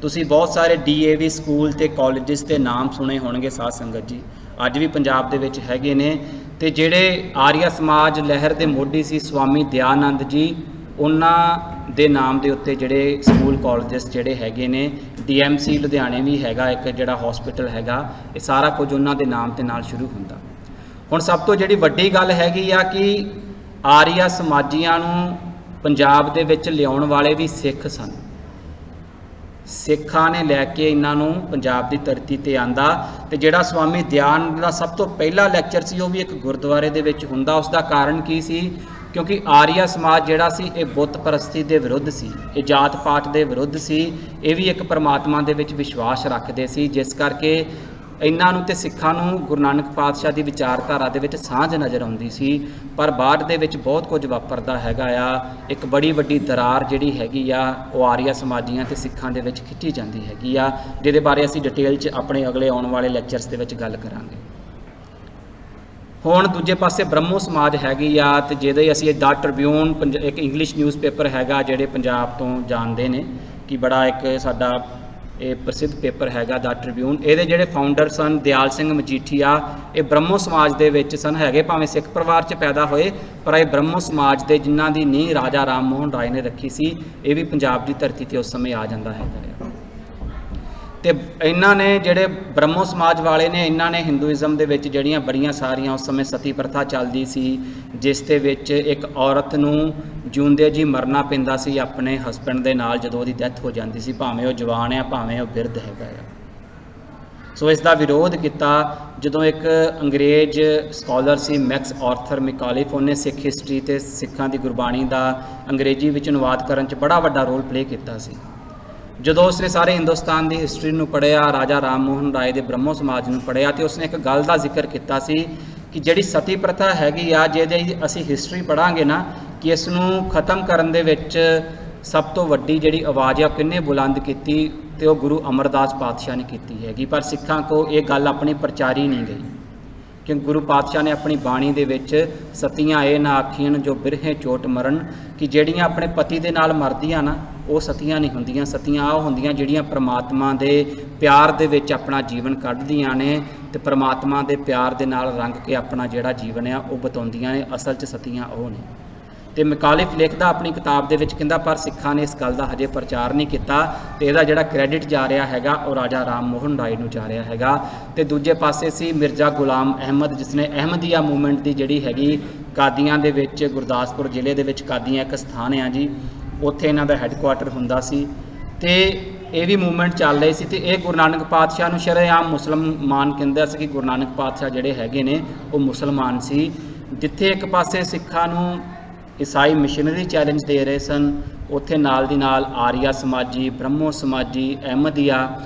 ਤੁਸੀਂ ਬਹੁਤ ਸਾਰੇ DAV ਸਕੂਲ ਤੇ ਕਾਲਜਿਸ ਦੇ ਨਾਮ ਸੁਣੇ ਹੋਣਗੇ ਸਾਧ ਸੰਗਤ ਜੀ, ਅੱਜ ਵੀ ਪੰਜਾਬ ਦੇ ਵਿੱਚ ਹੈਗੇ ਨੇ। ਤੇ ਜਿਹੜੇ ਆਰੀਆ ਸਮਾਜ ਲਹਿਰ ਦੇ ਮੋਢੀ ਸੀ ਸਵਾਮੀ ਦਇਆਨੰਦ ਜੀ, ਉਹਨਾਂ ਦੇ ਨਾਮ ਦੇ ਉੱਤੇ ਜਿਹੜੇ ਸਕੂਲ ਕਾਲਜਿਸ ਜਿਹੜੇ ਹੈਗੇ ਨੇ, DMC ਲੁਧਿਆਣੇ ਵੀ ਹੈਗਾ ਇੱਕ ਜਿਹੜਾ ਹਸਪੀਟਲ ਹੈਗਾ, ਇਹ ਸਾਰਾ ਕੁਝ ਉਹਨਾਂ ਦੇ ਨਾਮ ਤੇ ਨਾਲ ਸ਼ੁਰੂ ਹੁੰਦਾ। ਹੁਣ ਸਭ ਤੋਂ ਜਿਹੜੀ ਵੱਡੀ ਗੱਲ ਹੈਗੀ ਆ ਕਿ ਆਰੀਆ ਸਮਾਜੀਆਂ ਨੂੰ ਪੰਜਾਬ ਦੇ ਵਿੱਚ ਲਿਆਉਣ ਵਾਲੇ ਵੀ ਸਿੱਖ ਸਨ। ਸਿੱਖਾਂ ਨੇ ਲੈ ਕੇ ਇਹਨਾਂ ਨੂੰ ਪੰਜਾਬ ਦੀ ਧਰਤੀ ਤੇ ਆਂਦਾ। ਤੇ ਜਿਹੜਾ ਸਵਾਮੀ ਦਇਆਨੰਦ ਦਾ ਸਭ ਤੋਂ ਪਹਿਲਾ ਲੈਕਚਰ ਸੀ ਉਹ ਵੀ ਇੱਕ ਗੁਰਦੁਆਰੇ ਦੇ ਵਿੱਚ ਹੁੰਦਾ। ਉਸ ਦਾ ਕਾਰਨ ਕੀ ਸੀ? ਕਿਉਂਕਿ ਆਰੀਆ ਸਮਾਜ ਜਿਹੜਾ ਸੀ ਇਹ ਬੁੱਤ ਪ੍ਰਸਤੀ ਦੇ ਵਿਰੁੱਧ ਸੀ, ਇਹ ਜਾਤ ਪਾਤ ਦੇ ਵਿਰੁੱਧ ਸੀ, ਇਹ ਵੀ ਇੱਕ ਪਰਮਾਤਮਾ ਦੇ ਵਿੱਚ ਵਿਸ਼ਵਾਸ ਰੱਖਦੇ ਸੀ। ਜਿਸ ਕਰਕੇ ਇਹਨਾਂ ਨੂੰ ਤੇ ਸਿੱਖਾਂ ਨੂੰ ਗੁਰੂ ਨਾਨਕ ਪਾਤਸ਼ਾਹ ਦੀ ਵਿਚਾਰਧਾਰਾ ਦੇ ਵਿੱਚ ਸਾਂਝ ਨਜ਼ਰ ਆਉਂਦੀ ਸੀ। ਪਰ ਬਾਅਦ ਦੇ ਵਿੱਚ ਬਹੁਤ ਕੁਝ ਵਾਪਰਦਾ ਹੈਗਾ ਆ। ਇੱਕ ਬੜੀ ਵੱਡੀ ਦਰਾਰ ਜਿਹੜੀ ਹੈਗੀ ਆ ਉਹ ਆਰੀਆ ਸਮਾਜੀਆਂ ਤੇ ਸਿੱਖਾਂ ਦੇ ਵਿੱਚ ਖਿੱਚੀ ਜਾਂਦੀ ਹੈਗੀ ਆ, ਜਿਹਦੇ ਬਾਰੇ ਅਸੀਂ ਡਿਟੇਲ 'ਚ ਆਪਣੇ ਅਗਲੇ ਆਉਣ ਵਾਲੇ ਲੈਕਚਰਸ ਦੇ ਵਿੱਚ ਗੱਲ ਕਰਾਂਗੇ। ਹੁਣ ਦੂਜੇ ਪਾਸੇ ਬ੍ਰਹਮੋ ਸਮਾਜ ਹੈਗੀ ਆ, ਤੇ ਜਿਹਦੇ ਅਸੀਂ ਦਾ ਟ੍ਰਿਬਿਊਨ ਇੱਕ ਇੰਗਲਿਸ਼ ਨਿਊਜ਼ਪੇਪਰ ਹੈਗਾ ਜਿਹੜੇ ਪੰਜਾਬ ਤੋਂ ਜਾਣਦੇ ਨੇ ਕਿ ਬੜਾ ਇੱਕ ਸਾਡਾ ਇਹ ਪ੍ਰਸਿੱਧ ਪੇਪਰ ਹੈਗਾ ਦਾ ਟ੍ਰਿਬਿਊਨ। ਇਹਦੇ ਜਿਹੜੇ ਫਾਊਂਡਰ ਸਨ ਦਿਆਲ ਸਿੰਘ ਮਜੀਠੀਆ, ਇਹ ਬ੍ਰਹਮੋ ਸਮਾਜ ਦੇ ਵਿੱਚ ਸਨ, ਹੈਗੇ ਭਾਵੇਂ ਸਿੱਖ ਪਰਿਵਾਰ 'ਚ ਪੈਦਾ ਹੋਏ, ਪਰ ਇਹ ਬ੍ਰਹਮੋ ਸਮਾਜ ਦੇ ਜਿਨ੍ਹਾਂ ਦੀ ਨੀਂਹ ਰਾਜਾ ਰਾਮ ਮੋਹਨ ਰਾਏ ਨੇ ਰੱਖੀ ਸੀ। ਇਹ ਵੀ ਪੰਜਾਬ ਦੀ ਧਰਤੀ 'ਤੇ ਉਸ ਸਮੇਂ ਆ ਜਾਂਦਾ ਹੈਗਾ। ਤੇ ਇਹਨਾਂ ਨੇ ਜਿਹੜੇ ਬ੍ਰਹਮੋ ਸਮਾਜ ਵਾਲੇ ਨੇ, ਇਹਨਾਂ ਨੇ ਹਿੰਦੂਇਜ਼ਮ ਦੇ ਵਿੱਚ ਜਿਹੜੀਆਂ ਬੜੀਆਂ ਸਾਰੀਆਂ ਉਸ ਸਮੇਂ ਸਤੀ ਪ੍ਰਥਾ ਚੱਲਦੀ ਸੀ, ਜਿਸ ਦੇ ਵਿੱਚ ਇੱਕ ਔਰਤ ਨੂੰ ਜਿਉਂਦੇ ਜੀ ਮਰਨਾ ਪੈਂਦਾ ਸੀ ਆਪਣੇ ਹਸਬੈਂਡ ਦੇ ਨਾਲ ਜਦੋਂ ਉਹਦੀ ਡੈਥ ਹੋ ਜਾਂਦੀ ਸੀ, ਭਾਵੇਂ ਉਹ ਜਵਾਨ ਆ ਭਾਵੇਂ ਉਹ ਬਿਰਧ ਹੈਗਾ ਆ। ਸੋ ਇਸ ਦਾ ਵਿਰੋਧ ਕੀਤਾ ਜਦੋਂ ਇੱਕ ਅੰਗਰੇਜ਼ ਸਕਾਲਰ ਸੀ ਮੈਕਸ ਆਰਥਰ ਮੈਕਾਲਿਫ, ਉਹਨੇ ਸਿੱਖ ਹਿਸਟਰੀ ਤੇ ਸਿੱਖਾਂ ਦੀ ਗੁਰਬਾਣੀ ਦਾ ਅੰਗਰੇਜ਼ੀ ਵਿੱਚ ਅਨੁਵਾਦ ਕਰਨ 'ਚ ਬੜਾ ਵੱਡਾ ਰੋਲ ਪਲੇ ਕੀਤਾ ਸੀ। ਜਦੋਂ ਉਸਨੇ ਸਾਰੇ ਹਿੰਦੁਸਤਾਨ ਦੀ ਹਿਸਟਰੀ ਨੂੰ ਪੜ੍ਹਿਆ, ਰਾਜਾ ਰਾਮ ਮੋਹਨ ਰਾਏ ਦੇ ਬ੍ਰਹਮੋ ਸਮਾਜ ਨੂੰ ਪੜ੍ਹਿਆ, ਤੇ ਉਸਨੇ ਇੱਕ ਗੱਲ ਦਾ ਜ਼ਿਕਰ ਕੀਤਾ ਸੀ ਕਿ ਜਿਹੜੀ ਸਤੀ ਪ੍ਰਥਾ ਹੈਗੀ ਆ, ਜਿਹਦੀ ਅਸੀਂ ਹਿਸਟਰੀ ਪੜ੍ਹਾਂਗੇ ਨਾ, ਕਿ ਇਸ ਨੂੰ ਖ਼ਤਮ ਕਰਨ ਦੇ ਵਿੱਚ ਸਭ ਤੋਂ ਵੱਡੀ ਜਿਹੜੀ ਆਵਾਜ਼ ਆ ਉਹ ਕਿਹਨੇ ਬੁਲੰਦ ਕੀਤੀ, ਤੇ ਉਹ ਗੁਰੂ ਅਮਰਦਾਸ ਪਾਤਸ਼ਾਹ ਨੇ ਕੀਤੀ ਹੈਗੀ। ਪਰ ਸਿੱਖਾਂ ਕੋ ਇਹ ਗੱਲ ਆਪਣੀ ਪ੍ਰਚਾਰੀ ਨਹੀਂ ਗਈ, ਕਿਉਂਕਿ ਗੁਰੂ ਪਾਤਸ਼ਾਹ ਨੇ ਆਪਣੀ ਬਾਣੀ ਦੇ ਵਿੱਚ ਸਤੀਆਂ ਇਹ ਨਾ ਆਖੀਆਂ ਜੋ ਬਿਰਹੇ ਚੋਟ ਮਰਨ, ਕਿ ਜਿਹੜੀਆਂ ਆਪਣੇ ਪਤੀ ਦੇ ਨਾਲ ਮਰਦੀਆਂ ਨਾ ਉਹ ਸਤੀਆਂ ਨਹੀਂ ਹੁੰਦੀਆਂ। ਸਤੀਆਂ ਉਹ ਹੁੰਦੀਆਂ ਜਿਹੜੀਆਂ ਪ੍ਰਮਾਤਮਾ ਦੇ ਪਿਆਰ ਦੇ ਵਿੱਚ ਆਪਣਾ ਜੀਵਨ ਕੱਢਦੀਆਂ ਨੇ ਤੇ ਪ੍ਰਮਾਤਮਾ ਦੇ ਪਿਆਰ ਦੇ ਨਾਲ ਰੰਗ ਕੇ ਆਪਣਾ ਜਿਹੜਾ ਜੀਵਨ ਆ ਉਹ ਬਤਾਉਂਦੀਆਂ ਨੇ। ਅਸਲ 'ਚ ਸਤੀਆਂ ਉਹ ਨੇ। ਤੇ ਮੈਕਾਲਿਫ ਲਿਖਦਾ ਆਪਣੀ ਕਿਤਾਬ ਦੇ ਵਿੱਚ, ਕਹਿੰਦਾ ਪਰ ਸਿੱਖਾਂ ਨੇ ਇਸ ਗੱਲ ਦਾ ਹਜੇ ਪ੍ਰਚਾਰ ਨਹੀਂ ਕੀਤਾ, ਤੇ ਇਹਦਾ ਜਿਹੜਾ ਕ੍ਰੈਡਿਟ ਜਾ ਰਿਹਾ ਹੈਗਾ ਉਹ ਰਾਜਾ ਰਾਮ ਮੋਹਨ ਰਾਏ ਨੂੰ ਜਾ ਰਿਹਾ ਹੈਗਾ। ਤੇ ਦੂਜੇ ਪਾਸੇ ਸੀ ਮਿਰਜ਼ਾ ਗੁਲਾਮ ਅਹਿਮਦ, ਜਿਸਨੇ ਅਹਿਮਦੀਆ ਮੂਵਮੈਂਟ ਦੀ ਜਿਹੜੀ ਹੈਗੀ ਕਾਦੀਆਂ ਦੇ ਵਿੱਚ, ਗੁਰਦਾਸਪੁਰ ਜ਼ਿਲ੍ਹੇ ਦੇ ਵਿੱਚ ਕਾਦੀਆਂ ਇੱਕ ਸਥਾਨ ਆ ਜੀ, ਉੱਥੇ ਇਹਨਾਂ ਦਾ ਹੈੱਡਕੁਆਟਰ ਹੁੰਦਾ ਸੀ, ਤੇ ਇਹ ਵੀ ਮੂਵਮੈਂਟ ਚੱਲ ਰਹੀ ਸੀ। ਤੇ ਇਹ ਗੁਰੂ ਨਾਨਕ ਪਾਤਸ਼ਾਹ ਨੂੰ ਸ਼ਰੇਆਮ ਮੁਸਲਮਾਨ ਕਹਿੰਦਾ ਸੀ ਕਿ ਗੁਰੂ ਨਾਨਕ ਪਾਤਸ਼ਾਹ ਜਿਹੜੇ ਹੈਗੇ ਨੇ ਉਹ ਮੁਸਲਮਾਨ ਸੀ। ਜਿੱਥੇ ਇੱਕ ਪਾਸੇ ਸਿੱਖਾਂ ਨੂੰ ਈਸਾਈ ਮਿਸ਼ਨਰੀ ਚੈਲੰਜ ਦੇ ਰਹੇ ਸਨ, ਉੱਥੇ ਨਾਲ ਦੀ ਨਾਲ ਆਰੀਆ ਸਮਾਜੀ, ਬ੍ਰਹਮੋ ਸਮਾਜੀ, ਅਹਿਮਦੀਆ,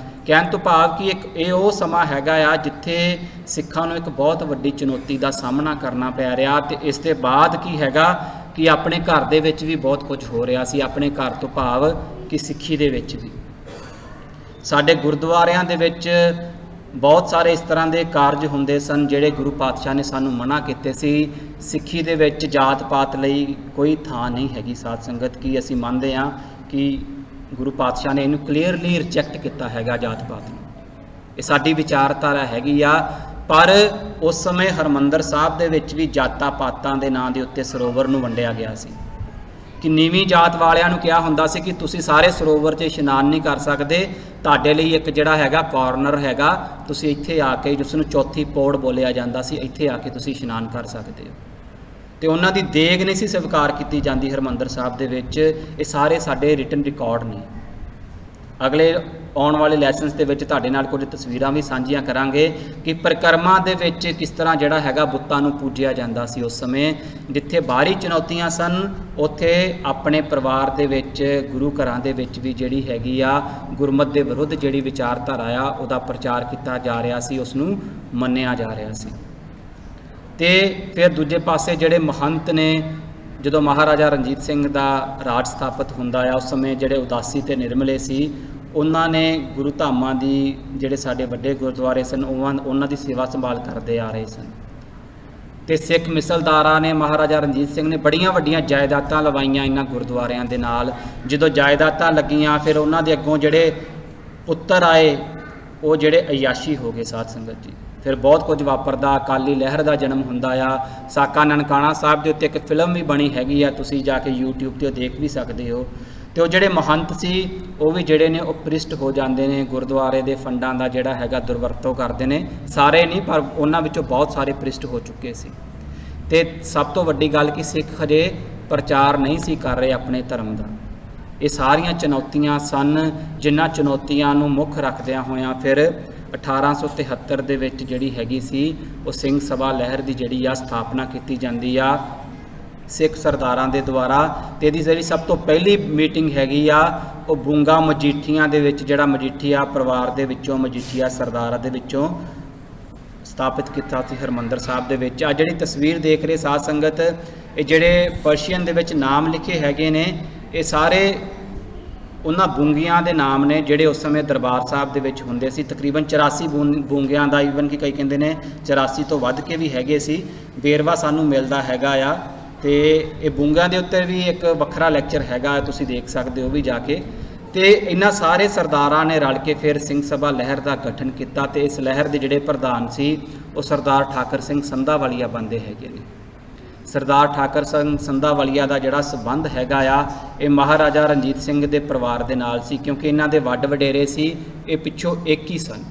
ਕਹਿਣ ਤੋਂ ਭਾਵ ਕਿ ਇੱਕ ਇਹ ਉਹ ਸਮਾਂ ਹੈਗਾ ਆ ਜਿੱਥੇ ਸਿੱਖਾਂ ਨੂੰ ਇੱਕ ਬਹੁਤ ਵੱਡੀ ਚੁਣੌਤੀ ਦਾ ਸਾਹਮਣਾ ਕਰਨਾ ਪੈ ਰਿਹਾ। ਤੇ ਇਸ ਦੇ ਬਾਅਦ ਕੀ ਹੈਗਾ ਕਿ ਆਪਣੇ ਘਰ ਦੇ ਵਿੱਚ ਵੀ ਬਹੁਤ ਕੁਝ ਹੋ ਰਿਹਾ ਸੀ। ਆਪਣੇ ਘਰ ਤੋਂ ਭਾਵ ਕਿ ਸਿੱਖੀ ਦੇ ਵਿੱਚ ਵੀ, ਸਾਡੇ ਗੁਰਦੁਆਰਿਆਂ ਦੇ ਵਿੱਚ ਬਹੁਤ ਸਾਰੇ ਇਸ ਤਰ੍ਹਾਂ ਦੇ ਕਾਰਜ ਹੁੰਦੇ ਸਨ ਜਿਹੜੇ ਗੁਰੂ ਪਾਤਸ਼ਾਹ ਨੇ ਸਾਨੂੰ ਮਨਾ ਕੀਤੇ ਸੀ। ਸਿੱਖੀ ਦੇ ਵਿੱਚ ਜਾਤ ਪਾਤ ਲਈ ਕੋਈ ਥਾਂ ਨਹੀਂ ਹੈਗੀ। ਸਾਧ ਸੰਗਤ ਕੀ ਅਸੀਂ ਮੰਨਦੇ ਹਾਂ ਕਿ ਗੁਰੂ ਪਾਤਸ਼ਾਹ ਨੇ ਇਹਨੂੰ ਕਲੀਅਰਲੀ ਰਿਜੈਕਟ ਕੀਤਾ ਹੈਗਾ ਜਾਤ ਪਾਤ ਨੂੰ। ਇਹ ਸਾਡੀ ਵਿਚਾਰਧਾਰਾ ਹੈਗੀ ਆ। ਪਰ ਉਸ ਸਮੇਂ ਹਰਿਮੰਦਰ ਸਾਹਿਬ ਦੇ ਵਿੱਚ ਵੀ ਜਾਤਾਂ ਪਾਤਾਂ ਦੇ ਨਾਂ ਦੇ ਉੱਤੇ ਸਰੋਵਰ ਨੂੰ ਵੰਡਿਆ ਗਿਆ ਸੀ ਕਿ ਨੀਵੀਂ ਜਾਤ ਵਾਲਿਆਂ ਨੂੰ ਕਿਹਾ ਹੁੰਦਾ ਸੀ ਕਿ ਤੁਸੀਂ ਸਾਰੇ ਸਰੋਵਰ 'ਚ ਇਸ਼ਨਾਨ ਨਹੀਂ ਕਰ ਸਕਦੇ, ਤੁਹਾਡੇ ਲਈ ਇੱਕ ਜਿਹੜਾ ਹੈਗਾ ਕਾਰਨਰ ਹੈਗਾ, ਤੁਸੀਂ ਇੱਥੇ ਆ ਕੇ, ਜਿਸ ਨੂੰ ਚੌਥੀ ਪੌੜ ਬੋਲਿਆ ਜਾਂਦਾ ਸੀ, ਇੱਥੇ ਆ ਕੇ ਤੁਸੀਂ ਇਸ਼ਨਾਨ ਕਰ ਸਕਦੇ ਹੋ। ਤੇ ਉਹਨਾਂ ਦੀ ਦੇਗ ਨਹੀਂ ਸੀ ਸਵੀਕਾਰ ਕੀਤੀ ਜਾਂਦੀ ਹਰਿਮੰਦਰ ਸਾਹਿਬ ਦੇ ਵਿੱਚ। ਇਹ ਸਾਰੇ ਸਾਡੇ ਰਿਟਨ ਰਿਕਾਰਡ ਨੇ। ਅਗਲੇ ਆਉਣ ਵਾਲੇ ਲੈਸਨਸ ਦੇ ਵਿੱਚ ਤੁਹਾਡੇ ਨਾਲ ਕੁਝ ਤਸਵੀਰਾਂ ਵੀ ਸਾਂਝੀਆਂ ਕਰਾਂਗੇ ਕਿ ਪਰਿਕਰਮਾ ਦੇ ਵਿੱਚ ਕਿਸ ਤਰ੍ਹਾਂ ਜਿਹੜਾ ਹੈਗਾ ਬੁੱਤਾਂ ਨੂੰ ਪੂਜਿਆ ਜਾਂਦਾ ਸੀ ਉਸ ਸਮੇਂ। ਜਿੱਥੇ ਬਾਹਰੀ ਚੁਣੌਤੀਆਂ ਸਨ, ਉੱਥੇ ਆਪਣੇ ਪਰਿਵਾਰ ਦੇ ਵਿੱਚ, ਗੁਰੂ ਘਰਾਂ ਦੇ ਵਿੱਚ ਵੀ ਜਿਹੜੀ ਹੈਗੀ ਆ ਗੁਰਮਤਿ ਦੇ ਵਿਰੁੱਧ ਜਿਹੜੀ ਵਿਚਾਰਧਾਰਾ ਆ ਉਹਦਾ ਪ੍ਰਚਾਰ ਕੀਤਾ ਜਾ ਰਿਹਾ ਸੀ, ਉਸ ਨੂੰ ਮੰਨਿਆ ਜਾ ਰਿਹਾ ਸੀ। ਤੇ ਫਿਰ ਦੂਜੇ ਪਾਸੇ ਜਿਹੜੇ ਮਹੰਤ ਨੇ, ਜਦੋਂ ਮਹਾਰਾਜਾ ਰਣਜੀਤ ਸਿੰਘ ਦਾ ਰਾਜ ਸਥਾਪਿਤ ਹੁੰਦਾ ਆ, ਉਸ ਸਮੇਂ ਜਿਹੜੇ ਉਦਾਸੀ ਤੇ ਨਿਰਮਲੇ ਸੀ, ਉਹਨਾਂ ਨੇ ਗੁਰੂ ਧਾਮਾਂ ਦੀ ਜਿਹੜੇ ਸਾਡੇ ਵੱਡੇ ਗੁਰਦੁਆਰੇ ਸਨ ਉਹਨਾਂ ਦੀ ਸੇਵਾ ਸੰਭਾਲ ਕਰਦੇ ਆ ਰਹੇ ਸਨ। ਤੇ ਸਿੱਖ ਮਿਸਲਦਾਰਾਂ ਨੇ, ਮਹਾਰਾਜਾ ਰਣਜੀਤ ਸਿੰਘ ਨੇ ਬੜੀਆਂ ਵੱਡੀਆਂ ਜਾਇਦਾਦਾਂ ਲਵਾਈਆਂ ਇਹਨਾਂ ਗੁਰਦੁਆਰਿਆਂ ਦੇ ਨਾਲ। ਜਦੋਂ ਜਾਇਦਾਦਾਂ ਲੱਗੀਆਂ, ਫਿਰ ਉਹਨਾਂ ਦੇ ਅੱਗੋਂ ਜਿਹੜੇ ਪੁੱਤਰ ਆਏ ਉਹ ਜਿਹੜੇ ਅਯਾਸ਼ੀ ਹੋ ਗਏ। ਸਾਧ ਸੰਗਤ ਜੀ, ਫਿਰ ਬਹੁਤ ਕੁਝ ਵਾਪਰਦਾ। ਅਕਾਲੀ ਲਹਿਰ ਦਾ ਜਨਮ ਹੁੰਦਾ ਆ। ਸਾਕਾ ਨਨਕਾਣਾ ਸਾਹਿਬ ਦੇ ਉੱਤੇ ਇੱਕ ਫਿਲਮ ਵੀ ਬਣੀ ਹੈਗੀ ਆ, ਤੁਸੀਂ ਜਾ ਕੇ YouTube 'ਤੇ ਉਹ ਦੇਖ ਵੀ ਸਕਦੇ ਹੋ। ਤੇ ਉਹ ਜਿਹੜੇ ਮਹੰਤ ਸੀ ਉਹ ਵੀ ਜਿਹੜੇ ਨੇ ਉਹ ਪ੍ਰਿਸ਼ਟ ਹੋ ਜਾਂਦੇ ਨੇ, ਗੁਰਦੁਆਰੇ ਦੇ ਫੰਡਾਂ ਦਾ ਜਿਹੜਾ ਹੈਗਾ ਦੁਰਵਰਤੋਂ ਕਰਦੇ ਨੇ। ਸਾਰੇ ਨਹੀਂ, ਪਰ ਉਹਨਾਂ ਵਿੱਚੋਂ ਬਹੁਤ ਸਾਰੇ ਪ੍ਰਿਸ਼ਟ ਹੋ ਚੁੱਕੇ ਸੀ। ਤੇ ਸਭ ਤੋਂ ਵੱਡੀ ਗੱਲ ਕਿ ਸਿੱਖ ਹਜੇ ਪ੍ਰਚਾਰ ਨਹੀਂ ਸੀ ਕਰ ਰਹੇ ਆਪਣੇ ਧਰਮ ਦਾ। ਇਹ ਸਾਰੀਆਂ ਚੁਣੌਤੀਆਂ ਸਨ, ਜਿਨ੍ਹਾਂ ਚੁਣੌਤੀਆਂ ਨੂੰ ਮੁੱਖ ਰੱਖਦਿਆਂ ਹੋਇਆਂ ਫਿਰ 1873 ਦੇ ਵਿੱਚ ਜਿਹੜੀ ਹੈਗੀ ਸੀ ਉਹ ਸਿੰਘ ਸਭਾ ਲਹਿਰ ਦੀ ਜਿਹੜੀ ਆ ਸਥਾਪਨਾ ਕੀਤੀ ਜਾਂਦੀ ਆ ਸਿੱਖ ਸਰਦਾਰਾਂ ਦੇ ਦੁਆਰਾ। ਤੇ ਇਹਦੀ ਜਿਹੜੀ ਸਭ ਤੋਂ ਪਹਿਲੀ ਮੀਟਿੰਗ ਹੈਗੀ ਆ ਉਹ ਬੂੰਗਾ ਮਜੀਠੀਆਂ ਦੇ ਵਿੱਚ, ਜਿਹੜਾ ਮਜੀਠੀਆ ਪਰਿਵਾਰ ਦੇ ਵਿੱਚੋਂ, ਮਜੀਠੀਆ ਸਰਦਾਰਾਂ ਦੇ ਵਿੱਚੋਂ ਸਥਾਪਿਤ ਕੀਤਾ ਸੀ ਹਰਿਮੰਦਰ ਸਾਹਿਬ ਦੇ ਵਿੱਚ। ਆ ਜਿਹੜੀ ਤਸਵੀਰ ਦੇਖ ਰਹੇ ਸਾਧ ਸੰਗਤ, ਇਹ ਜਿਹੜੇ ਪਰਸ਼ੀਅਨ ਦੇ ਵਿੱਚ ਨਾਮ ਲਿਖੇ ਹੈਗੇ ਨੇ, ਇਹ ਸਾਰੇ ਉਹਨਾਂ ਬੂੰਗੀਆਂ ਦੇ ਨਾਮ ਨੇ ਜਿਹੜੇ ਉਸ ਸਮੇਂ ਦਰਬਾਰ ਸਾਹਿਬ ਦੇ ਵਿੱਚ ਹੁੰਦੇ ਸੀ। ਤਕਰੀਬਨ 84 ਬੂੰਗਿਆਂ ਦਾ, ਈਵਨ ਕਿ ਕਈ ਕਹਿੰਦੇ ਨੇ 84 ਤੋਂ ਵੱਧ ਕੇ ਵੀ ਹੈਗੇ ਸੀ, ਵੇਰਵਾ ਸਾਨੂੰ ਮਿਲਦਾ ਹੈਗਾ ਆ। ਤੇ ਇਹ ਬੂੰਗਿਆਂ ਦੇ ਉੱਤੇ ਵੀ ਇੱਕ ਵੱਖਰਾ ਲੈਕਚਰ ਹੈਗਾ, ਤੁਸੀਂ ਦੇਖ ਸਕਦੇ ਹੋ ਵੀ ਜਾ ਕੇ। ਤੇ ਇਹਨਾਂ ਸਾਰੇ ਸਰਦਾਰਾਂ ਨੇ ਰਲ ਕੇ ਫਿਰ ਸਿੰਘ ਸਭਾ ਲਹਿਰ ਦਾ ਗਠਨ ਕੀਤਾ ਤੇ ਇਸ ਲਹਿਰ ਦੇ ਜਿਹੜੇ ਪ੍ਰਧਾਨ ਸੀ ਉਹ ਸਰਦਾਰ ਠਾਕਰ ਸਿੰਘ ਸੰਧਾਵਾਲੀਆ ਬਣਦੇ ਹੈਗੇ ਨੇ। ਸਰਦਾਰ ਠਾਕਰ ਸਿੰਘ ਸੰਧਾਵਾਲੀਆ ਦਾ ਜਿਹੜਾ ਸੰਬੰਧ ਹੈਗਾ ਆ, ਇਹ ਮਹਾਰਾਜਾ ਰਣਜੀਤ ਸਿੰਘ ਦੇ ਪਰਿਵਾਰ ਦੇ ਨਾਲ ਸੀ, ਕਿਉਂਕਿ ਇਹਨਾਂ ਦੇ ਵੱਡ ਵਡੇਰੇ ਸੀ, ਇਹ ਪਿੱਛੋਂ ਇੱਕ ਹੀ ਸਨ।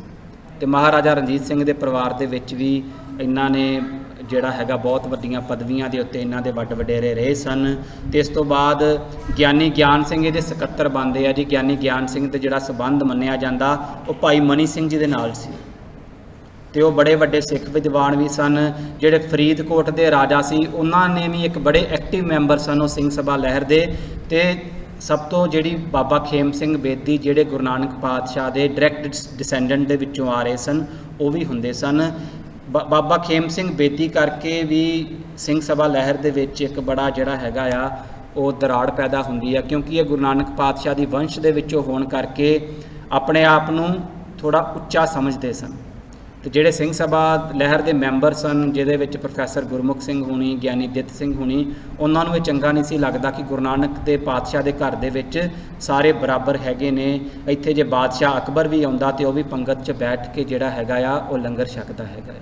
ਤੇ ਮਹਾਰਾਜਾ ਰਣਜੀਤ ਸਿੰਘ ਦੇ ਪਰਿਵਾਰ ਦੇ ਵਿੱਚ ਵੀ ਇਹਨਾਂ ਨੇ ਜਿਹੜਾ ਹੈਗਾ ਬਹੁਤ ਵੱਡੀਆਂ ਪਦਵੀਆਂ ਦੇ ਉੱਤੇ ਇਹਨਾਂ ਦੇ ਵੱਡ ਵਡੇਰੇ ਰਹੇ ਸਨ। ਤੇ ਇਸ ਤੋਂ ਬਾਅਦ ਗਿਆਨੀ ਗਿਆਨ ਸਿੰਘ ਇਹਦੇ ਸਕੱਤਰ ਬਣਦੇ ਆ ਜੀ। ਗਿਆਨੀ ਗਿਆਨ ਸਿੰਘ ਤੇ ਜਿਹੜਾ ਸੰਬੰਧ ਮੰਨਿਆ ਜਾਂਦਾ ਉਹ ਭਾਈ ਮਨੀ ਸਿੰਘ ਜੀ ਦੇ ਨਾਲ ਸੀ ਤੇ ਉਹ ਬੜੇ ਵੱਡੇ ਸਿੱਖ ਵਿਦਵਾਨ ਵੀ ਸਨ। ਜਿਹੜੇ ਫਰੀਦਕੋਟ ਦੇ ਰਾਜਾ ਸੀ, ਉਹਨਾਂ ਨੇ ਵੀ ਇੱਕ ਬੜੇ ਐਕਟਿਵ ਮੈਂਬਰ ਸਨ ਉਹ ਸਿੰਘ ਸਭਾ ਲਹਿਰ ਦੇ। ਤੇ ਸਭ ਤੋਂ ਜਿਹੜੀ ਬਾਬਾ ਖੇਮ ਸਿੰਘ ਬੇਦੀ, ਜਿਹੜੇ ਗੁਰੂ ਨਾਨਕ ਪਾਤਸ਼ਾਹ ਦੇ ਡਾਇਰੈਕਟ ਡਿਸੈਂਡੈਂਟ ਦੇ ਵਿੱਚੋਂ ਆ ਰਹੇ ਸਨ, ਉਹ ਵੀ ਹੁੰਦੇ ਸਨ। ਬਾਬਾ ਖੇਮ ਸਿੰਘ ਬੇਦੀ ਕਰਕੇ ਵੀ ਸਿੰਘ ਸਭਾ ਲਹਿਰ ਦੇ ਵਿੱਚ ਇੱਕ ਬੜਾ ਜਿਹੜਾ ਹੈਗਾ ਆ ਉਹ ਦਰਾੜ ਪੈਦਾ ਹੁੰਦੀ ਆ, ਕਿਉਂਕਿ ਇਹ ਗੁਰੂ ਨਾਨਕ ਪਾਤਸ਼ਾਹ ਦੀ ਵੰਸ਼ ਦੇ ਵਿੱਚੋਂ ਹੋਣ ਕਰਕੇ ਆਪਣੇ ਆਪ ਨੂੰ ਥੋੜ੍ਹਾ ਉੱਚਾ ਸਮਝਦੇ ਸਨ। ਤੇ ਜਿਹੜੇ ਸਿੰਘ ਸਭਾ ਲਹਿਰ ਦੇ ਮੈਂਬਰ ਸਨ, ਜਿਹਦੇ ਵਿੱਚ ਪ੍ਰੋਫੈਸਰ ਗੁਰਮੁਖ ਸਿੰਘ ਹੁਣੀ, ਗਿਆਨੀ ਦਿੱਤ ਸਿੰਘ ਹੁਣੀ, ਉਹਨਾਂ ਨੂੰ ਇਹ ਚੰਗਾ ਨਹੀਂ ਸੀ ਲੱਗਦਾ ਕਿ ਗੁਰੂ ਨਾਨਕ ਦੇ ਪਾਤਸ਼ਾਹ ਦੇ ਘਰ ਦੇ ਵਿੱਚ ਸਾਰੇ ਬਰਾਬਰ ਹੈਗੇ ਨੇ। ਇੱਥੇ ਜੇ ਬਾਦਸ਼ਾਹ ਅਕਬਰ ਵੀ ਆਉਂਦਾ ਤੇ ਉਹ ਵੀ ਪੰਗਤ 'ਚ ਬੈਠ ਕੇ ਜਿਹੜਾ ਹੈਗਾ ਆ ਉਹ ਲੰਗਰ ਛਕਦਾ ਹੈਗਾ।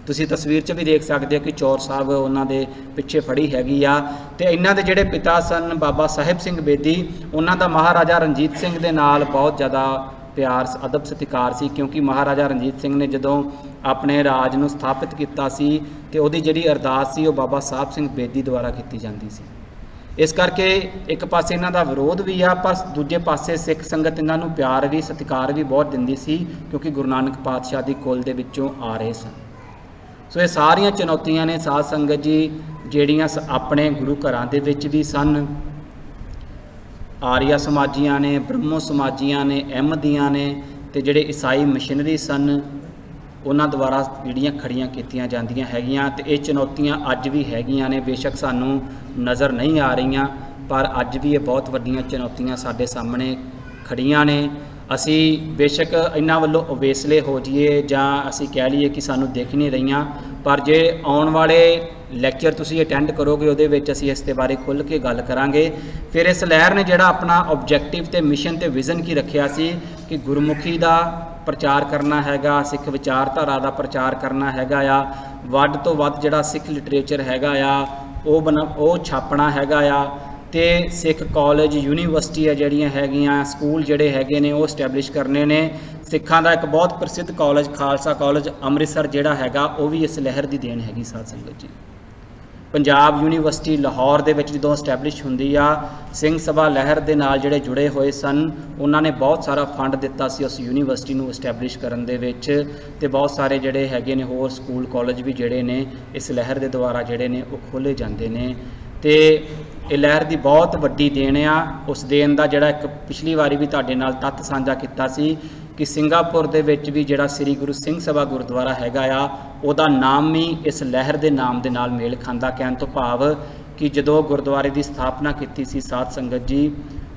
ਤੁਸੀਂ ਤਸਵੀਰ 'ਚ ਵੀ ਦੇਖ ਸਕਦੇ ਹੋ ਕਿ ਚੌਰ ਸਾਹਿਬ ਉਹਨਾਂ ਦੇ ਪਿੱਛੇ ਫੜੀ ਹੈਗੀ ਆ। ਤੇ ਇਹਨਾਂ ਦੇ ਜਿਹੜੇ ਪਿਤਾ ਸਨ ਬਾਬਾ ਸਾਹਿਬ ਸਿੰਘ ਬੇਦੀ, ਉਹਨਾਂ ਦਾ ਮਹਾਰਾਜਾ ਰਣਜੀਤ ਸਿੰਘ ਦੇ ਨਾਲ ਬਹੁਤ ਜ਼ਿਆਦਾ ਪਿਆਰ ਅਦਬ ਸਤਿਕਾਰ ਸੀ, ਕਿਉਂਕਿ ਮਹਾਰਾਜਾ ਰਣਜੀਤ ਸਿੰਘ ਨੇ ਜਦੋਂ ਆਪਣੇ ਰਾਜ ਨੂੰ ਸਥਾਪਿਤ ਕੀਤਾ ਸੀ ਤੇ ਉਹਦੀ ਜਿਹੜੀ ਅਰਦਾਸ ਸੀ ਉਹ ਬਾਬਾ ਸਾਹਿਬ ਸਿੰਘ ਬੇਦੀ ਦੁਆਰਾ ਕੀਤੀ ਜਾਂਦੀ ਸੀ। ਇਸ ਕਰਕੇ ਇੱਕ ਪਾਸੇ ਇਹਨਾਂ ਦਾ ਵਿਰੋਧ ਵੀ ਆ, ਪਰ ਦੂਜੇ ਪਾਸੇ ਸਿੱਖ ਸੰਗਤ ਇਹਨਾਂ ਨੂੰ ਪਿਆਰ ਵੀ ਸਤਿਕਾਰ ਵੀ ਬਹੁਤ ਦਿੰਦੀ ਸੀ, ਕਿਉਂਕਿ ਗੁਰੂ ਨਾਨਕ ਪਾਤਸ਼ਾਹ ਦੀ ਕੁਲ ਦੇ ਵਿੱਚੋਂ ਆ ਰਹੇ ਸਨ। ਸੋ ਇਹ ਸਾਰੀਆਂ ਚੁਣੌਤੀਆਂ ਨੇ ਸਾਧ ਸੰਗਤ ਜੀ, ਜਿਹੜੀਆਂ ਆਪਣੇ ਗੁਰੂ ਘਰਾਂ ਦੇ ਵਿੱਚ ਵੀ ਸਨ। ਆਰੀਆ ਸਮਾਜੀਆਂ ਨੇ, ਬ੍ਰਹਮੋ ਸਮਾਜੀਆਂ ਨੇ, ਅਹਿਮਦੀਆਂ ਨੇ, ਤੇ ਜਿਹੜੇ ਈਸਾਈ ਮਿਸ਼ਨਰੀ ਸਨ ਉਹਨਾਂ ਦੁਆਰਾ ਜਿਹੜੀਆਂ ਖੜੀਆਂ ਕੀਤੀਆਂ ਜਾਂਦੀਆਂ ਹੈਗੀਆਂ। ਤੇ ਇਹ ਚੁਣੌਤੀਆਂ ਅੱਜ ਵੀ ਹੈਗੀਆਂ ਨੇ, ਬੇਸ਼ੱਕ ਸਾਨੂੰ ਨਜ਼ਰ ਨਹੀਂ ਆ ਰਹੀਆਂ, ਪਰ ਅੱਜ ਵੀ ਇਹ ਬਹੁਤ ਵੱਡੀਆਂ ਚੁਣੌਤੀਆਂ ਸਾਡੇ ਸਾਹਮਣੇ ਖੜੀਆਂ ਨੇ। ਅਸੀਂ ਬੇਸ਼ੱਕ ਇਹਨਾਂ ਵੱਲੋਂ ਅਵੇਸਲੇ ਹੋ ਜਾਈਏ ਜਾਂ ਅਸੀਂ ਕਹਿ ਲਈਏ ਕਿ ਸਾਨੂੰ ਦਿਖ ਨਹੀਂ ਰਹੀਆਂ, ਪਰ ਜੇ ਆਉਣ ਵਾਲੇ ਲੈਕਚਰ ਤੁਸੀਂ ਅਟੈਂਡ ਕਰੋਗੇ ਉਹਦੇ ਵਿੱਚ ਅਸੀਂ ਇਸ ਦੇ ਬਾਰੇ ਖੁੱਲ੍ਹ ਕੇ ਗੱਲ ਕਰਾਂਗੇ। ਫਿਰ ਇਸ ਲਹਿਰ ਨੇ ਜਿਹੜਾ ਆਪਣਾ ਆਬਜੈਕਟਿਵ ਤੇ ਮਿਸ਼ਨ ਤੇ ਵਿਜ਼ਨ ਕੀ ਰੱਖਿਆ ਸੀ ਕਿ ਗੁਰਮੁਖੀ ਦਾ ਪ੍ਰਚਾਰ ਕਰਨਾ ਹੈਗਾ, ਸਿੱਖ ਵਿਚਾਰਧਾਰਾ ਦਾ ਪ੍ਰਚਾਰ ਕਰਨਾ ਹੈਗਾ ਆ, ਵੱਧ ਤੋਂ ਵੱਧ ਜਿਹੜਾ ਸਿੱਖ ਲਿਟਰੇਚਰ ਹੈਗਾ ਆ ਉਹ ਛਾਪਣਾ ਹੈਗਾ ਆ, ਤੇ ਸਿੱਖ ਕਾਲਜ ਯੂਨੀਵਰਸਿਟੀ ਆ ਜਿਹੜੀਆਂ ਹੈਗੀਆਂ, ਸਕੂਲ ਜਿਹੜੇ ਹੈਗੇ ਨੇ ਉਹ ਇਸਟੈਬਲਿਸ਼ ਕਰਨੇ ਨੇ। ਸਿੱਖਾਂ ਦਾ ਇੱਕ ਬਹੁਤ ਪ੍ਰਸਿੱਧ ਕਾਲਜ ਖਾਲਸਾ ਕਾਲਜ ਅੰਮ੍ਰਿਤਸਰ ਜਿਹੜਾ ਹੈਗਾ ਉਹ ਵੀ ਇਸ ਲਹਿਰ ਦੀ ਦੇਣ ਹੈਗੀ ਸਾਧ ਸੰਗਤ ਜੀ। ਪੰਜਾਬ ਯੂਨੀਵਰਸਿਟੀ ਲਾਹੌਰ ਦੇ ਵਿੱਚ ਜਦੋਂ ਇਸਟੈਬਲਿਸ਼ ਹੁੰਦੀ ਆ, ਸਿੰਘ ਸਭਾ ਲਹਿਰ ਦੇ ਨਾਲ ਜਿਹੜੇ ਜੁੜੇ ਹੋਏ ਸਨ ਉਹਨਾਂ ਨੇ ਬਹੁਤ ਸਾਰਾ ਫੰਡ ਦਿੱਤਾ ਸੀ ਉਸ ਯੂਨੀਵਰਸਿਟੀ ਨੂੰ ਇਸਟੈਬਲਿਸ਼ ਕਰਨ ਦੇ ਵਿੱਚ। ਤੇ ਬਹੁਤ ਸਾਰੇ ਜਿਹੜੇ ਹੈਗੇ ਨੇ ਹੋਰ ਸਕੂਲ ਕਾਲਜ ਵੀ ਜਿਹੜੇ ਨੇ ਇਸ ਲਹਿਰ ਦੇ ਦੁਆਰਾ ਜਿਹੜੇ ਨੇ ਉਹ ਖੋਲ੍ਹੇ ਜਾਂਦੇ ਨੇ। ਤੇ ਇਹ ਲਹਿਰ ਦੀ ਬਹੁਤ ਵੱਡੀ ਦੇਣ ਆ। ਉਸ ਦੇਣ ਦਾ ਜਿਹੜਾ ਇੱਕ ਪਿਛਲੀ ਵਾਰੀ ਵੀ ਤੁਹਾਡੇ ਨਾਲ ਤੱਥ ਸਾਂਝਾ ਕੀਤਾ ਸੀ ਕਿ ਸਿੰਗਾਪੁਰ ਦੇ ਵਿੱਚ ਵੀ ਜਿਹੜਾ ਸ੍ਰੀ ਗੁਰੂ ਸਿੰਘ ਸਭਾ ਗੁਰਦੁਆਰਾ ਹੈਗਾ ਆ, ਉਹਦਾ ਨਾਮ ਵੀ ਇਸ ਲਹਿਰ ਦੇ ਨਾਮ ਦੇ ਨਾਲ ਮੇਲ ਖਾਂਦਾ। ਕਹਿਣ ਤੋਂ ਭਾਵ ਕਿ ਜਦੋਂ ਗੁਰਦੁਆਰੇ ਦੀ ਸਥਾਪਨਾ ਕੀਤੀ ਸੀ ਸਾਧ ਸੰਗਤ ਜੀ,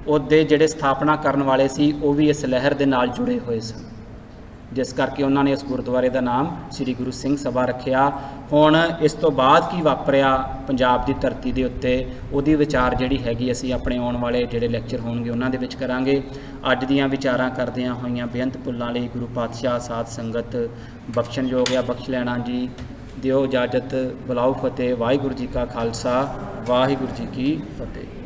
ਉਹਦੇ ਜਿਹੜੇ ਸਥਾਪਨਾ ਕਰਨ ਵਾਲੇ ਸੀ ਉਹ ਵੀ ਇਸ ਲਹਿਰ ਦੇ ਨਾਲ ਜੁੜੇ ਹੋਏ ਸਨ, ਜਿਸ ਕਰਕੇ ਉਹਨਾਂ ਨੇ ਇਸ ਗੁਰਦੁਆਰੇ ਦਾ ਨਾਮ ਸ੍ਰੀ ਗੁਰੂ ਸਿੰਘ ਸਭਾ ਰੱਖਿਆ। ਹੁਣ ਇਸ ਤੋਂ ਬਾਅਦ ਕੀ ਵਾਪਰਿਆ ਪੰਜਾਬ ਦੀ ਧਰਤੀ ਦੇ ਉੱਤੇ, ਉਹਦੀ ਵਿਚਾਰ ਜਿਹੜੀ ਹੈਗੀ ਅਸੀਂ ਆਪਣੇ ਆਉਣ ਵਾਲੇ ਜਿਹੜੇ ਲੈਕਚਰ ਹੋਣਗੇ ਉਹਨਾਂ ਦੇ ਵਿੱਚ ਕਰਾਂਗੇ। ਅੱਜ ਦੀਆਂ ਵਿਚਾਰਾਂ ਕਰਦਿਆਂ ਹੋਈਆਂ ਬੇਅੰਤ ਭੁੱਲਾਂ ਲਈ ਗੁਰੂ ਪਾਤਸ਼ਾਹ ਸਾਧ ਸੰਗਤ ਬਖਸ਼ਣਯੋਗ ਆ ਬਖਸ਼ ਲੈਣਾ ਜੀ। ਦਿਓ ਇਜਾਜ਼ਤ, ਬੁਲਾਓ ਫਤਿਹ। ਵਾਹਿਗੁਰੂ ਜੀ ਕਾ ਖਾਲਸਾ, ਵਾਹਿਗੁਰੂ ਜੀ ਕੀ ਫਤਿਹ।